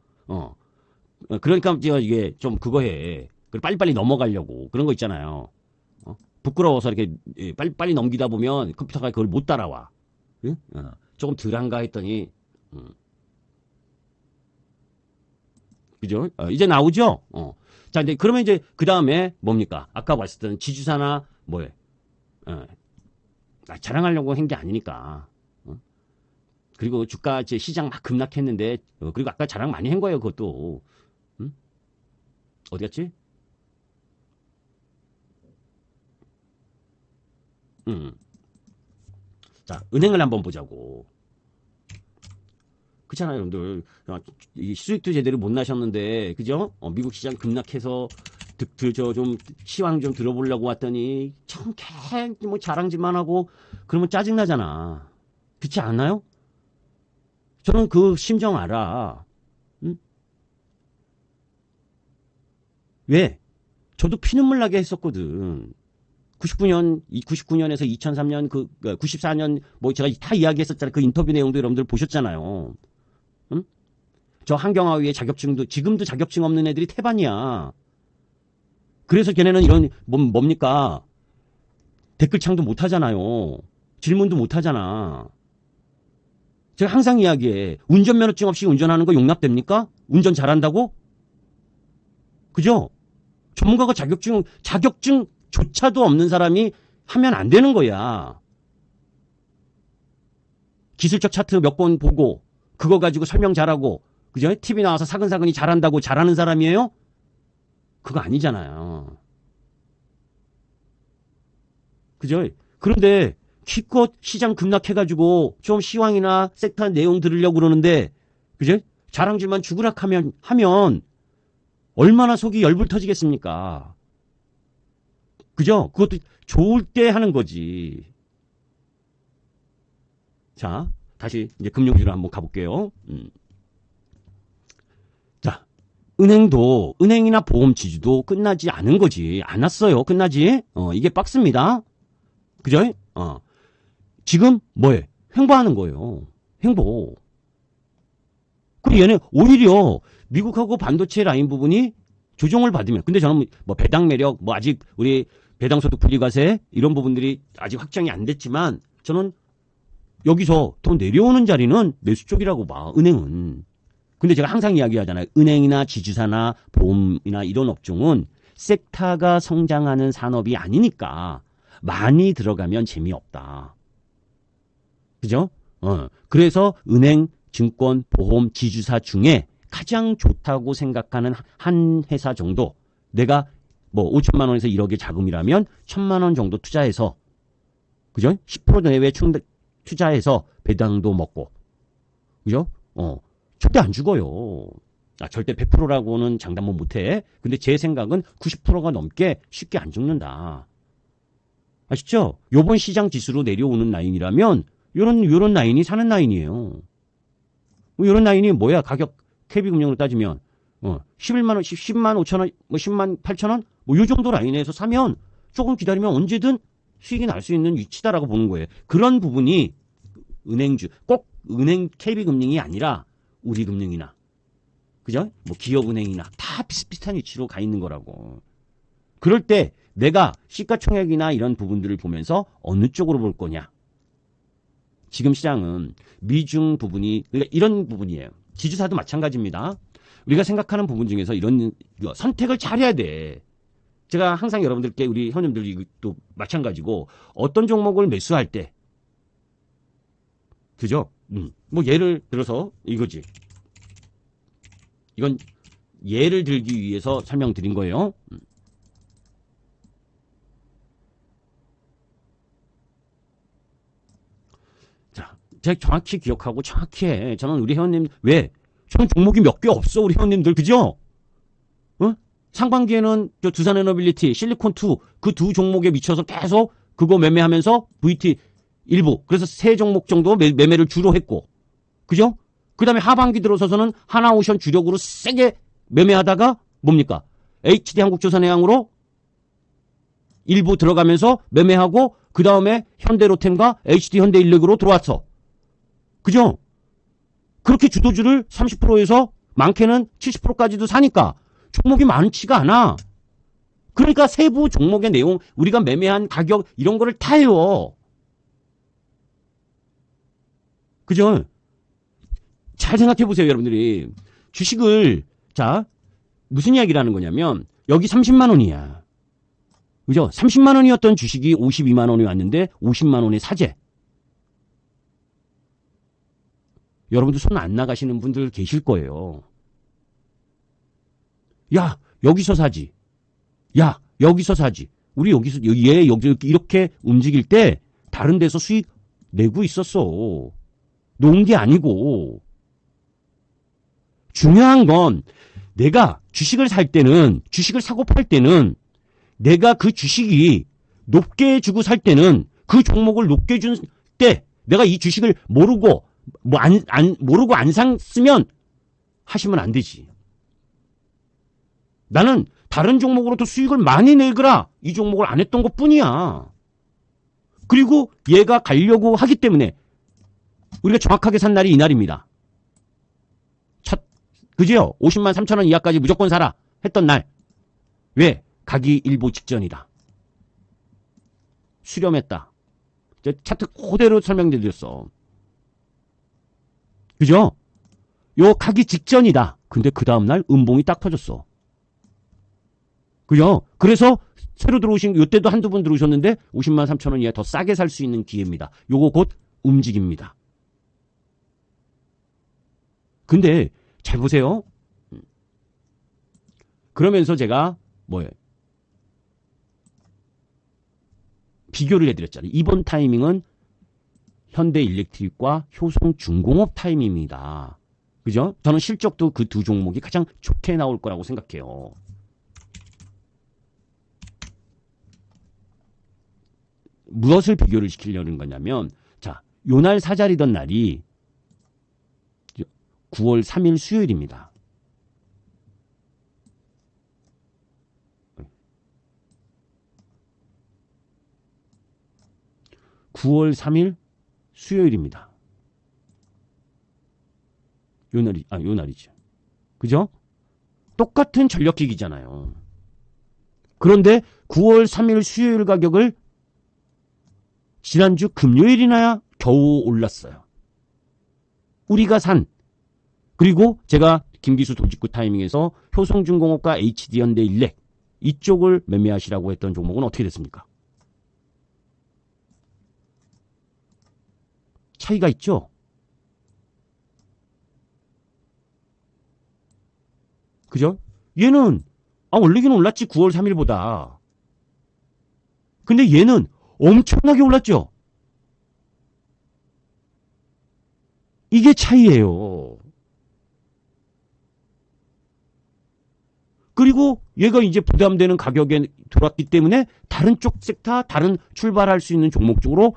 그러니까 제가 이게 좀 그거 해. 빨리빨리 넘어가려고 그런 거 있잖아요. 부끄러워서 이렇게 빨리 넘기다 보면 컴퓨터가 그걸 못 따라와. 응? 조금 덜한가 했더니 그죠? 이제 나오죠? 자, 이제 그러면 이제 그 다음에 뭡니까? 아까 봤을 지주사나 뭐에 자랑하려고 한 게 아니니까. 그리고 주가 이제 시장 막 급락했는데 그리고 아까 자랑 많이 한 거예요, 그것도. 어디 갔지? 자, 은행을 한번 보자고. 그렇잖아요, 여러분들. 수익도 제대로 못 나셨는데, 그죠? 미국 시장 급락해서 좀 시황 좀 들어보려고 왔더니 뭐 자랑질만 하고 그러면 짜증 나잖아. 그렇지 않나요? 저는 그 심정 알아. 응? 왜? 저도 피눈물 나게 했었거든. 99년에서 2003년 94년 뭐 제가 다 이야기했었잖아요. 그 인터뷰 내용도 여러분들 보셨잖아요. 응? 저 한경화위의 자격증도 지금도 자격증 없는 애들이 태반이야. 그래서 걔네는 이런 뭡니까? 댓글창도 못 하잖아요. 질문도 못 하잖아. 제가 항상 이야기해. 운전면허증 없이 운전하는 거 용납됩니까? 운전 잘한다고? 그죠? 전문가가 자격증조차도 없는 사람이 하면 안 되는 거야. 기술적 차트 몇 번 보고 그거 가지고 설명 잘하고 그죠? TV 나와서 사근사근히 잘한다고 잘하는 사람이에요? 그거 아니잖아요. 그죠? 그런데 기껏 시장 급락해가지고 좀 시황이나 섹터 내용 들으려고 그러는데 그죠? 자랑질만 죽으락 하면 얼마나 속이 열불 터지겠습니까? 그죠? 그것도 좋을 때 하는 거지. 자, 다시 이제 금융주로 한번 가볼게요. 자, 은행이나 보험 지주도 끝나지 않은 거지. 않았어요. 끝나지? 이게 박스입니다. 그죠? 지금 뭐해? 횡보하는 거예요. 횡보. 그리고 얘는 오히려 미국하고 반도체 라인 부분이 조정을 받으면, 근데 저는 뭐 배당 매력, 뭐 아직 우리 배당 소득 분리과세 이런 부분들이 아직 확정이 안 됐지만 저는 여기서 더 내려오는 자리는 매수 쪽이라고 봐, 은행은. 근데 제가 항상 이야기하잖아요. 은행이나 지주사나 보험이나 이런 업종은 섹터가 성장하는 산업이 아니니까 많이 들어가면 재미없다. 그죠? 그래서 은행, 증권, 보험, 지주사 중에 가장 좋다고 생각하는 한 회사 정도, 내가 뭐 5천만 원에서 1억의 자금이라면 1,000만 원 정도 투자해서, 그죠? 10% 내외 투자해서 배당도 먹고, 그죠? 절대 안 죽어요. 절대 100%라고는 장담 못해. 근데 제 생각은 90%가 넘게 쉽게 안 죽는다. 아시죠? 요번 시장 지수로 내려오는 라인이라면 요런 라인이 사는 라인이에요. 요런 라인이 뭐야? 가격 KB금융으로 따지면 11만 원, 10만 5천 원, 뭐 10만 8천 원, 뭐 요 정도 라인에서 사면 조금 기다리면 언제든 수익이 날 수 있는 위치다라고 보는 거예요. 그런 부분이 은행주, 꼭 은행 KB금융이 아니라 우리금융이나, 그죠? 뭐 기업은행이나 다 비슷비슷한 위치로 가 있는 거라고. 그럴 때 내가 시가총액이나 이런 부분들을 보면서 어느 쪽으로 볼 거냐. 지금 시장은 미중 부분이, 그러니까 이런 부분이에요. 지주사도 마찬가지입니다. 우리가 생각하는 부분 중에서 이런 선택을 잘해야 돼. 제가 항상 여러분들께, 우리 회원님들도 마찬가지고, 어떤 종목을 매수할 때, 그죠? 뭐 예를 들어서 이거지. 이건 예를 들기 위해서 설명드린 거예요. 자, 제가 정확히 기억하고 정확히 해. 저는 우리 회원님, 왜? 저는 종목이 몇 개 없어, 우리 회원님들. 그죠? 상반기에는 저 두산에너빌리티, 실리콘2 그 두 종목에 미쳐서 계속 그거 매매하면서 VT 일부, 그래서 세 종목 정도 매매를 주로 했고, 그죠? 그 다음에 하반기 들어서서는 하나오션 주력으로 세게 매매하다가 뭡니까? HD 한국조선해양으로 일부 들어가면서 매매하고, 그 다음에 현대로템과 HD 현대인력으로 들어왔어. 그죠? 그렇게 주도주를 30%에서 많게는 70%까지도 사니까 종목이 많지가 않아. 그러니까 세부 종목의 내용, 우리가 매매한 가격 이런 거를 다 해요. 그죠? 잘 생각해 보세요, 여러분들이. 주식을, 자, 무슨 이야기를 하는 거냐면, 여기 30만 원이야. 그죠? 30만 원이었던 주식이 52만 원이 왔는데 50만 원의 사재. 여러분들 손 안 나가시는 분들 계실 거예요. 야, 여기서 사지. 야, 여기서 사지. 우리 여기서, 얘 여기 이렇게 움직일 때 다른 데서 수익 내고 있었어. 놓은 게 아니고. 중요한 건 내가 주식을 살 때는, 주식을 사고 팔 때는 내가 그 주식이 높게 주고 살 때는, 그 종목을 높게 준 때 내가 이 주식을 모르고 모르고 안 샀으면 하시면 안 되지. 나는 다른 종목으로도 수익을 많이 내거라 이 종목을 안 했던 것 뿐이야. 그리고 얘가 가려고 하기 때문에 우리가 정확하게 산 날이 이날입니다. 그지요? 50만 3천 원 이하까지 무조건 사라 했던 날. 왜? 가기 일보 직전이다. 수렴했다. 차트 그대로 설명드렸어. 그죠? 요 가기 직전이다. 근데 그 다음날 음봉이 딱 터졌어. 그죠? 그래서 새로 들어오신, 요때도 한두 분 들어오셨는데 50만 3천 원 이하 더 싸게 살 수 있는 기회입니다. 요거 곧 움직입니다. 근데 잘 보세요. 그러면서 제가 뭐예요? 비교를 해드렸잖아요. 이번 타이밍은 현대일렉트릭과 효성중공업 타이밍입니다. 그죠? 저는 실적도 그 두 종목이 가장 좋게 나올 거라고 생각해요. 무엇을 비교를 시키려는 거냐면, 자, 요날 사자리던 날이 9월 3일 수요일입니다. (9월 3일) 수요일입니다. 요 날이죠. 그죠? 똑같은 전력기기잖아요. 그런데 9월 3일 수요일 가격을 지난주 금요일이나야 겨우 올랐어요. 우리가 산, 그리고 제가 김기수 돌직구 타이밍에서 효성중공업과 HD현대일렉 이쪽을 매매하시라고 했던 종목은 어떻게 됐습니까? 차이가 있죠? 그죠? 얘는 올리긴 올랐지 9월 3일보다. 근데 얘는 엄청나게 올랐죠? 이게 차이예요. 그리고 얘가 이제 부담되는 가격에 들어왔기 때문에 다른 쪽 섹터, 다른 출발할 수 있는 종목 쪽으로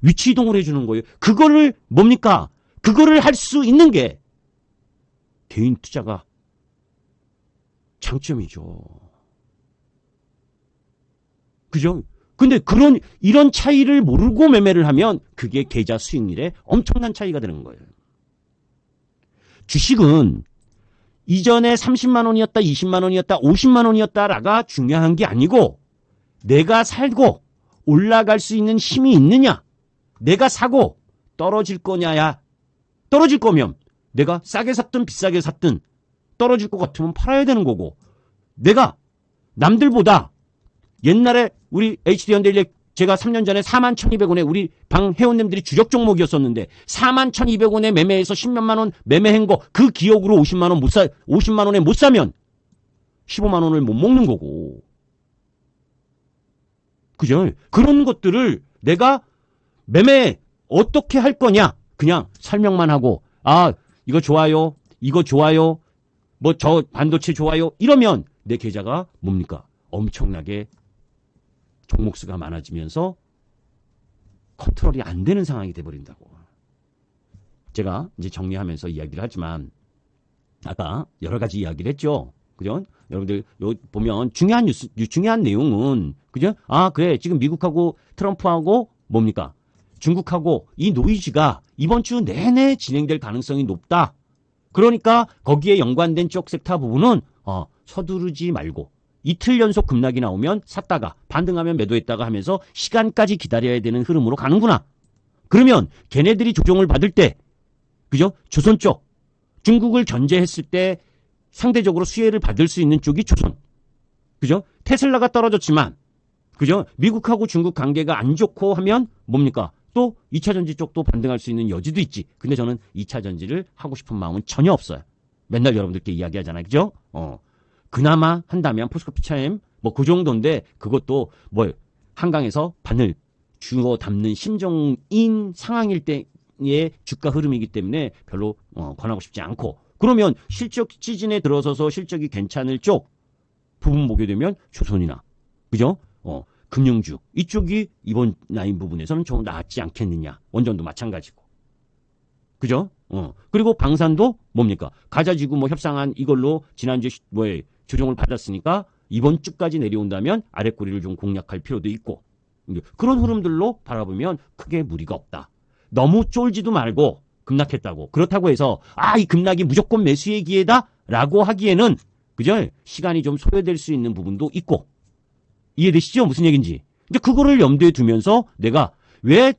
위치 이동을 해주는 거예요. 그거를 뭡니까? 그거를 할 수 있는 게 개인 투자가 장점이죠. 그죠? 근데 이런 차이를 모르고 매매를 하면 그게 계좌 수익률에 엄청난 차이가 되는 거예요. 주식은 이전에 30만 원이었다, 20만 원이었다, 50만 원이었다가 중요한 게 아니고 내가 살고 올라갈 수 있는 힘이 있느냐, 내가 사고 떨어질 거냐야. 떨어질 거면 내가 싸게 샀든 비싸게 샀든 떨어질 것 같으면 팔아야 되는 거고, 내가 남들보다 옛날에 우리 HD현대일렉 제가 3년 전에 41,200원에 우리 방 회원님들이 주력 종목이었었는데 41,200원에 매매해서 10몇만 원 매매한 거 그 기억으로 50만 원에 못 사면 15만 원을 못 먹는 거고. 그죠? 그런 것들을 내가 매매 어떻게 할 거냐? 그냥 설명만 하고, 이거 좋아요. 이거 좋아요. 뭐 저 반도체 좋아요. 이러면 내 계좌가 뭡니까? 엄청나게 종목 수가 많아지면서 컨트롤이 안 되는 상황이 돼버린다고. 제가 이제 정리하면서 이야기를 하지만 아까 여러 가지 이야기를 했죠. 그죠? 여러분들 보면 중요한 내용은, 그죠? 그래, 지금 미국하고 트럼프하고 뭡니까? 중국하고 이 노이즈가 이번 주 내내 진행될 가능성이 높다. 그러니까 거기에 연관된 쪽 섹터 부분은 서두르지 말고 이틀 연속 급락이 나오면 샀다가 반등하면 매도했다가 하면서 시간까지 기다려야 되는 흐름으로 가는구나. 그러면 걔네들이 조정을 받을 때, 그죠? 조선 쪽, 중국을 견제했을 때 상대적으로 수혜를 받을 수 있는 쪽이 조선. 그죠? 테슬라가 떨어졌지만, 그죠? 미국하고 중국 관계가 안 좋고 하면 뭡니까? 또 2차전지 쪽도 반등할 수 있는 여지도 있지. 근데 저는 2차전지를 하고 싶은 마음은 전혀 없어요. 맨날 여러분들께 이야기하잖아요. 그죠? 그나마 한다면 포스코 피차엠 뭐 그 정도인데, 그것도 한강에서 바늘 주워 담는 신종인 상황일 때의 주가 흐름이기 때문에 별로 권하고 싶지 않고, 그러면 실적 시즌에 들어서서 실적이 괜찮을 쪽 부분 보게 되면 조선이나, 그죠? 금융주 이쪽이 이번 라인 부분에서는 좀 낫지 않겠느냐. 원전도 마찬가지고, 그죠? 그리고 방산도 뭡니까? 가자지구 협상한 이걸로 지난주에 조정을 받았으니까 이번 주까지 내려온다면 아랫꼬리를 좀 공략할 필요도 있고, 그런 흐름들로 바라보면 크게 무리가 없다. 너무 쫄지도 말고, 급락했다고, 그렇다고 해서 이 급락이 무조건 매수의 기회다라고 하기에는, 그죠? 시간이 좀 소요될 수 있는 부분도 있고. 이해되시죠? 무슨 얘기인지. 근데 그거를 염두에 두면서 내가 왜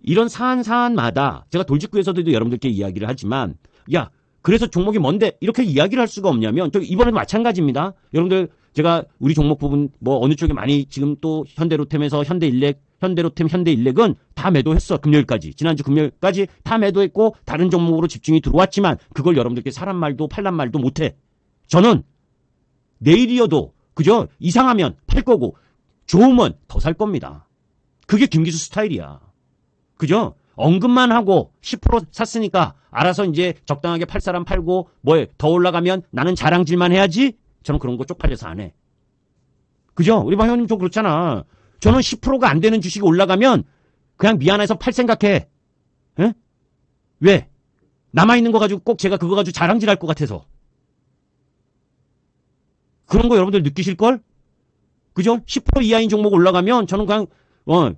이런 사안마다 제가 돌직구에서도 여러분들께 이야기를 하지만, 야, 그래서 종목이 뭔데 이렇게 이야기를 할 수가 없냐면, 또 이번에도 마찬가지입니다. 여러분들 제가 우리 종목 부분 뭐 어느 쪽에 많이 지금 또 현대로템에서 현대일렉, 현대로템, 현대일렉은 다 매도했어. 금요일까지. 지난주 금요일까지 다 매도했고 다른 종목으로 집중이 들어왔지만 그걸 여러분들께 사람 말도 팔란 말도 못해. 저는 내일이어도 그죠? 이상하면 팔 거고 좋으면 더 살 겁니다. 그게 김기수 스타일이야. 그죠? 언급만 하고 10% 샀으니까 알아서 이제 적당하게 팔 사람 팔고 뭐에 더 올라가면 나는 자랑질만 해야지. 저는 그런 거 쪽팔려서 안 해. 그죠? 우리 방 형님 좀 그렇잖아. 저는 10%가 안 되는 주식이 올라가면 그냥 미안해서 팔 생각해. 에? 왜? 남아있는 거 가지고 꼭 제가 그거 가지고 자랑질 할 것 같아서. 그런 거 여러분들 느끼실걸? 그죠? 10% 이하인 종목 올라가면 저는 그냥 뭐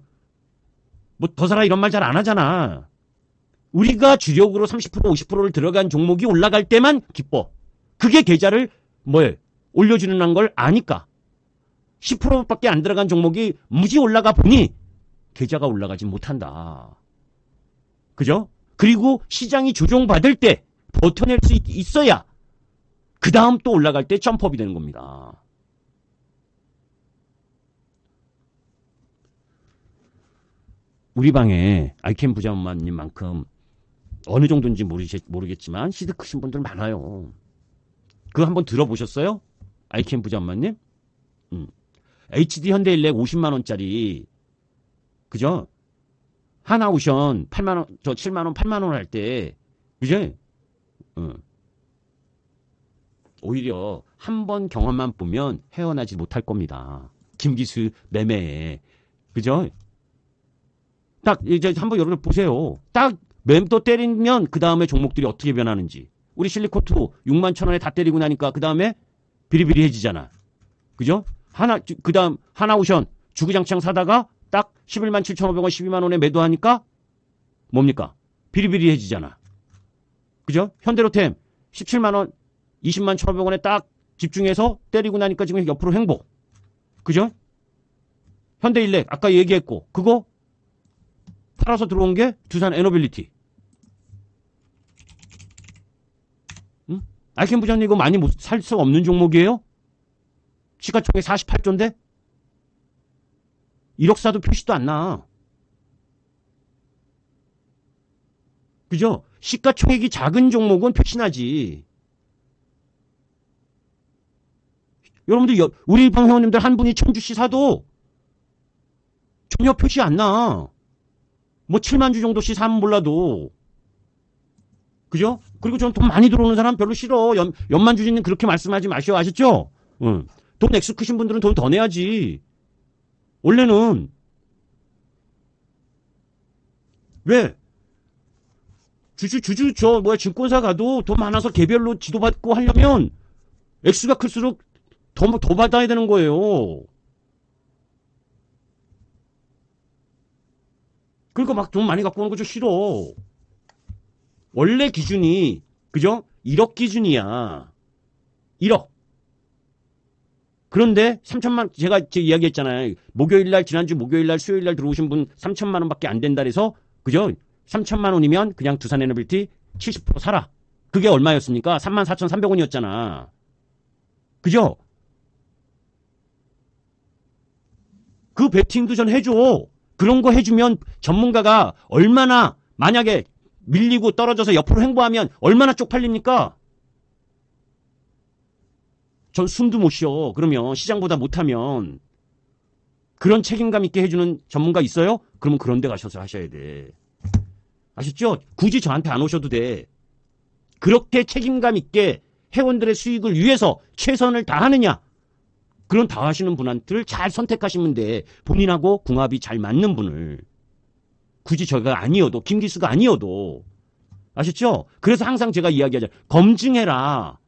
더 사라 이런 말 잘 안 하잖아. 우리가 주력으로 30% 50%를 들어간 종목이 올라갈 때만 기뻐. 그게 계좌를 올려주는 걸 아니까. 10%밖에 안 들어간 종목이 무지 올라가 보니 계좌가 올라가지 못한다. 그죠? 그리고 시장이 조정받을 때 버텨낼 수 있어야 그 다음 또 올라갈 때 점프업이 되는 겁니다. 우리 방에 아이캠 부자엄마님만큼 어느 정도인지 모르겠지만 시드 크신 분들 많아요. 그거 한번 들어보셨어요? 아이캠 부자엄마님? HD 현대일렉 50만원짜리 그죠? 하나오션 8만원, 저 7만원, 8만원 할 때 그죠? 오히려 한 번 경험만 보면 헤어나지 못할 겁니다. 김기수 매매에. 그죠? 딱 이제 한번 여러분들 보세요. 딱 맴도 때리면 그 다음에 종목들이 어떻게 변하는지. 우리 실리코트 6만 천 원에 다 때리고 나니까 그 다음에 비리비리해지잖아. 그죠? 그 다음 하나오션 주구장창 사다가 딱 11만 7,500원 12만 원에 매도하니까 뭡니까? 비리비리해지잖아. 그죠? 현대로템 17만 원 20만 1,500원에 딱 집중해서 때리고 나니까 지금 옆으로 횡보. 그죠? 현대일렉 아까 얘기했고 그거 팔아서 들어온 게 두산 에너빌리티. 응? 아이캠 부장님 이거 많이 살 수 없는 종목이에요? 시가총액 48조인데 1억 사도 표시도 안 나. 그죠? 시가총액이 작은 종목은 표시나지. 여러분들 우리 방 회원님들 한 분이 1,000주씩 사도 전혀 표시 안 나. 뭐 7만 주 정도씩 사면 몰라도. 그죠? 그리고 전 돈 많이 들어오는 사람 별로 싫어. 연만 주진님 그렇게 말씀하지 마시오. 아셨죠? 응. 돈 액수 크신 분들은 돈 더 내야지. 원래는 왜? 증권사 가도 돈 많아서 개별로 지도받고 하려면 액수가 클수록 더 받아야 되는 거예요. 그러니까 막 돈 많이 갖고 오는 거 좀 싫어. 원래 기준이 그죠? 1억 기준이야. 1억. 그런데 3천만 제가 이야기했잖아요. 목요일날 지난주 목요일날 수요일날 들어오신 분 3천만 원밖에 안 된다 그래서 그죠? 3천만 원이면 그냥 두산에너빌티 70% 사라. 그게 얼마였습니까? 34,300원이었잖아. 그죠? 그 베팅도 전 해줘. 그런 거 해주면 전문가가 얼마나 만약에 밀리고 떨어져서 옆으로 횡보하면 얼마나 쪽팔립니까? 전 숨도 못 쉬어. 그러면 시장보다 못하면 그런 책임감 있게 해주는 전문가 있어요? 그러면 그런 데 가셔서 하셔야 돼. 아셨죠? 굳이 저한테 안 오셔도 돼. 그렇게 책임감 있게 회원들의 수익을 위해서 최선을 다하느냐? 그런 다하시는 분한테를 잘 선택하시면 돼. 본인하고 궁합이 잘 맞는 분을. 굳이 저가 아니어도 김기수가 아니어도. 아셨죠? 그래서 항상 제가 이야기하잖아요. 검증해라.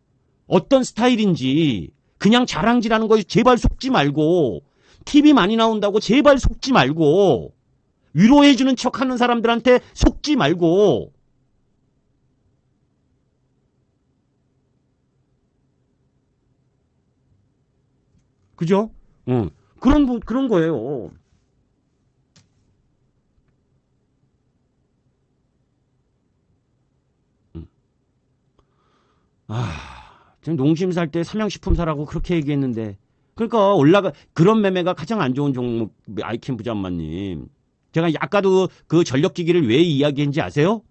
어떤 스타일인지. 그냥 자랑질하는 거에 제발 속지 말고. TV 많이 나온다고 제발 속지 말고. 위로해주는 척하는 사람들한테 속지 말고. 그죠? 그런 거예요. 지금 농심 살 때 삼양식품 사라고 그렇게 얘기했는데. 그러니까 그런 매매가 가장 안 좋은 종목, 아이캠 부장만님. 제가 아까도 그 전력기기를 왜 이야기했는지 아세요?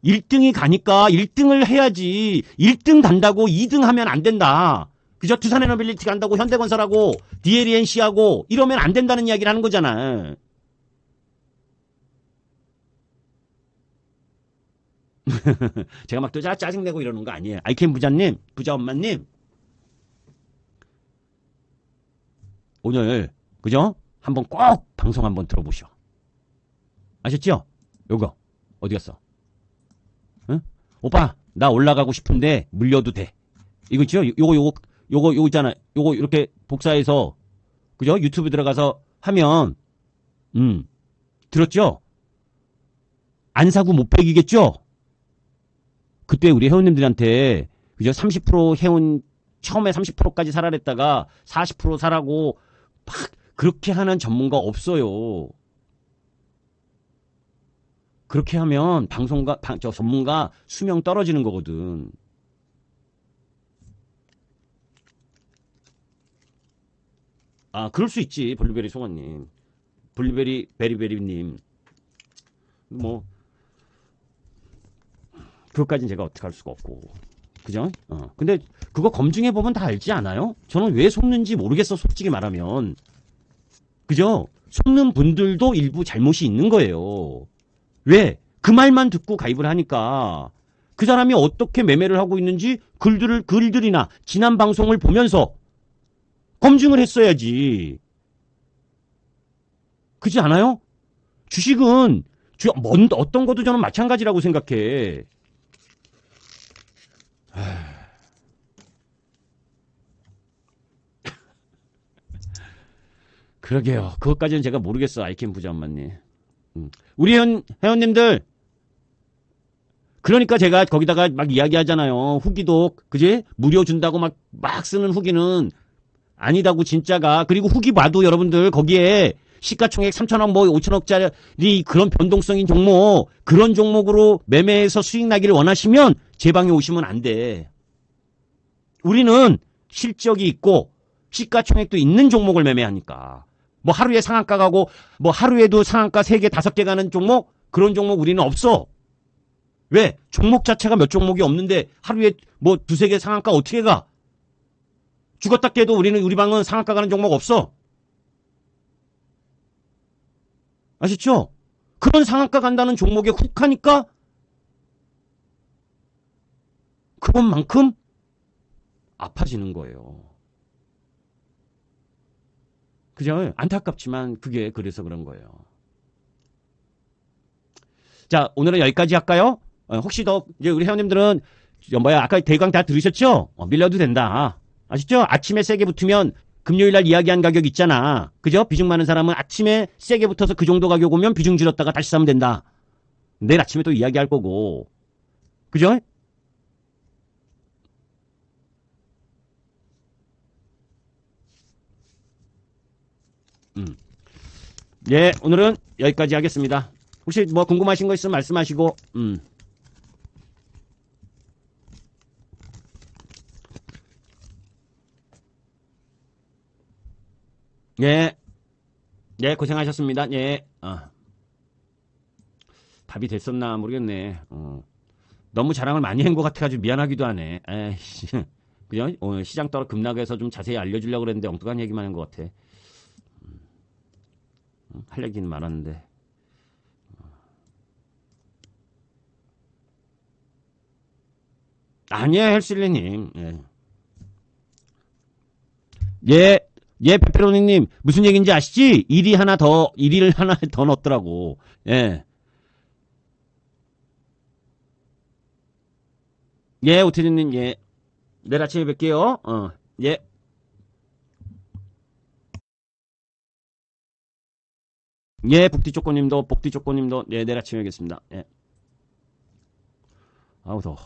1등이 가니까 1등을 해야지. 1등 간다고 2등 하면 안 된다. 그저 두산에너빌리티 간다고 현대건설하고 DLNC하고 이러면 안 된다는 이야기를 하는 거잖아. 제가 막 또 짜증내고 이러는 거 아니에요. 아이캠 부자님, 부자 엄마님. 오늘, 그죠? 한번 꼭 방송 한번 들어보시오. 아셨죠? 요거. 어디 갔어? 응? 오빠, 나 올라가고 싶은데 물려도 돼. 이거 있죠? 요거 있잖아. 요거 이렇게 복사해서, 그죠? 유튜브 들어가서 하면, 들었죠? 안 사고 못 배기겠죠? 그때 우리 회원님들한테, 그죠? 30% 회원, 처음에 30%까지 사라 그랬다가 40% 사라고 막 그렇게 하는 전문가 없어요. 그렇게 하면 전문가 수명 떨어지는 거거든. 그럴 수 있지. 블루베리 송아님. 블루베리 베리베리님. 뭐 그것까지는 제가 어떻게 할 수가 없고. 그죠? 근데 그거 검증해 보면 다 알지 않아요? 저는 왜 속는지 모르겠어. 솔직히 말하면. 그죠? 속는 분들도 일부 잘못이 있는 거예요. 왜? 그 말만 듣고 가입을 하니까 그 사람이 어떻게 매매를 하고 있는지 글들이나 지난 방송을 보면서 검증을 했어야지. 그렇지 않아요? 주식은 어떤 것도 저는 마찬가지라고 생각해. 그러게요. 그것까지는 제가 모르겠어. 아이캠 부자 엄마님. 우리 회원님들, 그러니까 제가 거기다가 막 이야기하잖아요. 후기도, 그지? 무료 준다고 막 쓰는 후기는 아니다고, 진짜가. 그리고 후기 봐도 여러분들, 거기에 시가총액 3천억, 뭐 5천억짜리 그런 변동성인 종목, 그런 종목으로 매매해서 수익 나기를 원하시면 제 방에 오시면 안 돼. 우리는 실적이 있고, 시가총액도 있는 종목을 매매하니까. 뭐 하루에 상한가 가고, 뭐 하루에도 상한가 3개, 5개 가는 종목? 그런 종목 우리는 없어. 왜? 종목 자체가 몇 종목이 없는데 하루에 뭐 2-3개 상한가 어떻게 가? 죽었다 깨도 우리 방은 상한가 가는 종목 없어. 아시죠? 그런 상한가 간다는 종목에 훅 하니까 그것만큼 아파지는 거예요. 그죠? 안타깝지만 그게 그래서 그런 거예요. 자, 오늘은 여기까지 할까요? 혹시 더 이제 우리 회원님들은 아까 대강 다 들으셨죠? 밀려도 된다. 아시죠? 아침에 세게 붙으면 금요일 날 이야기한 가격 있잖아. 그죠? 비중 많은 사람은 아침에 세게 붙어서 그 정도 가격 오면 비중 줄였다가 다시 사면 된다. 내일 아침에 또 이야기할 거고. 그죠? 예, 오늘은 여기까지 하겠습니다. 혹시 뭐 궁금하신 거 있으면 말씀하시고, 예, 예, 고생하셨습니다. 예, 답이 됐었나 모르겠네. 너무 자랑을 많이 한 것 같아가지고 미안하기도 하네. 에이씨. 그죠? 오늘 시장 떨어 급락해서 좀 자세히 알려주려고 그랬는데 엉뚱한 얘기만 한 것 같아. 할 얘기는 많았는데. 아니에요, 헬실리님. 예. 예, 예, 페페로니님. 무슨 얘기인지 아시지? 일을 하나 더 넣었더라고. 예. 예, 오태진님, 예. 내일 아침에 뵐게요. 예. 예, 복디초코님도, 예, 내일 아침에 뵙겠습니다. 예. 아우, 더워.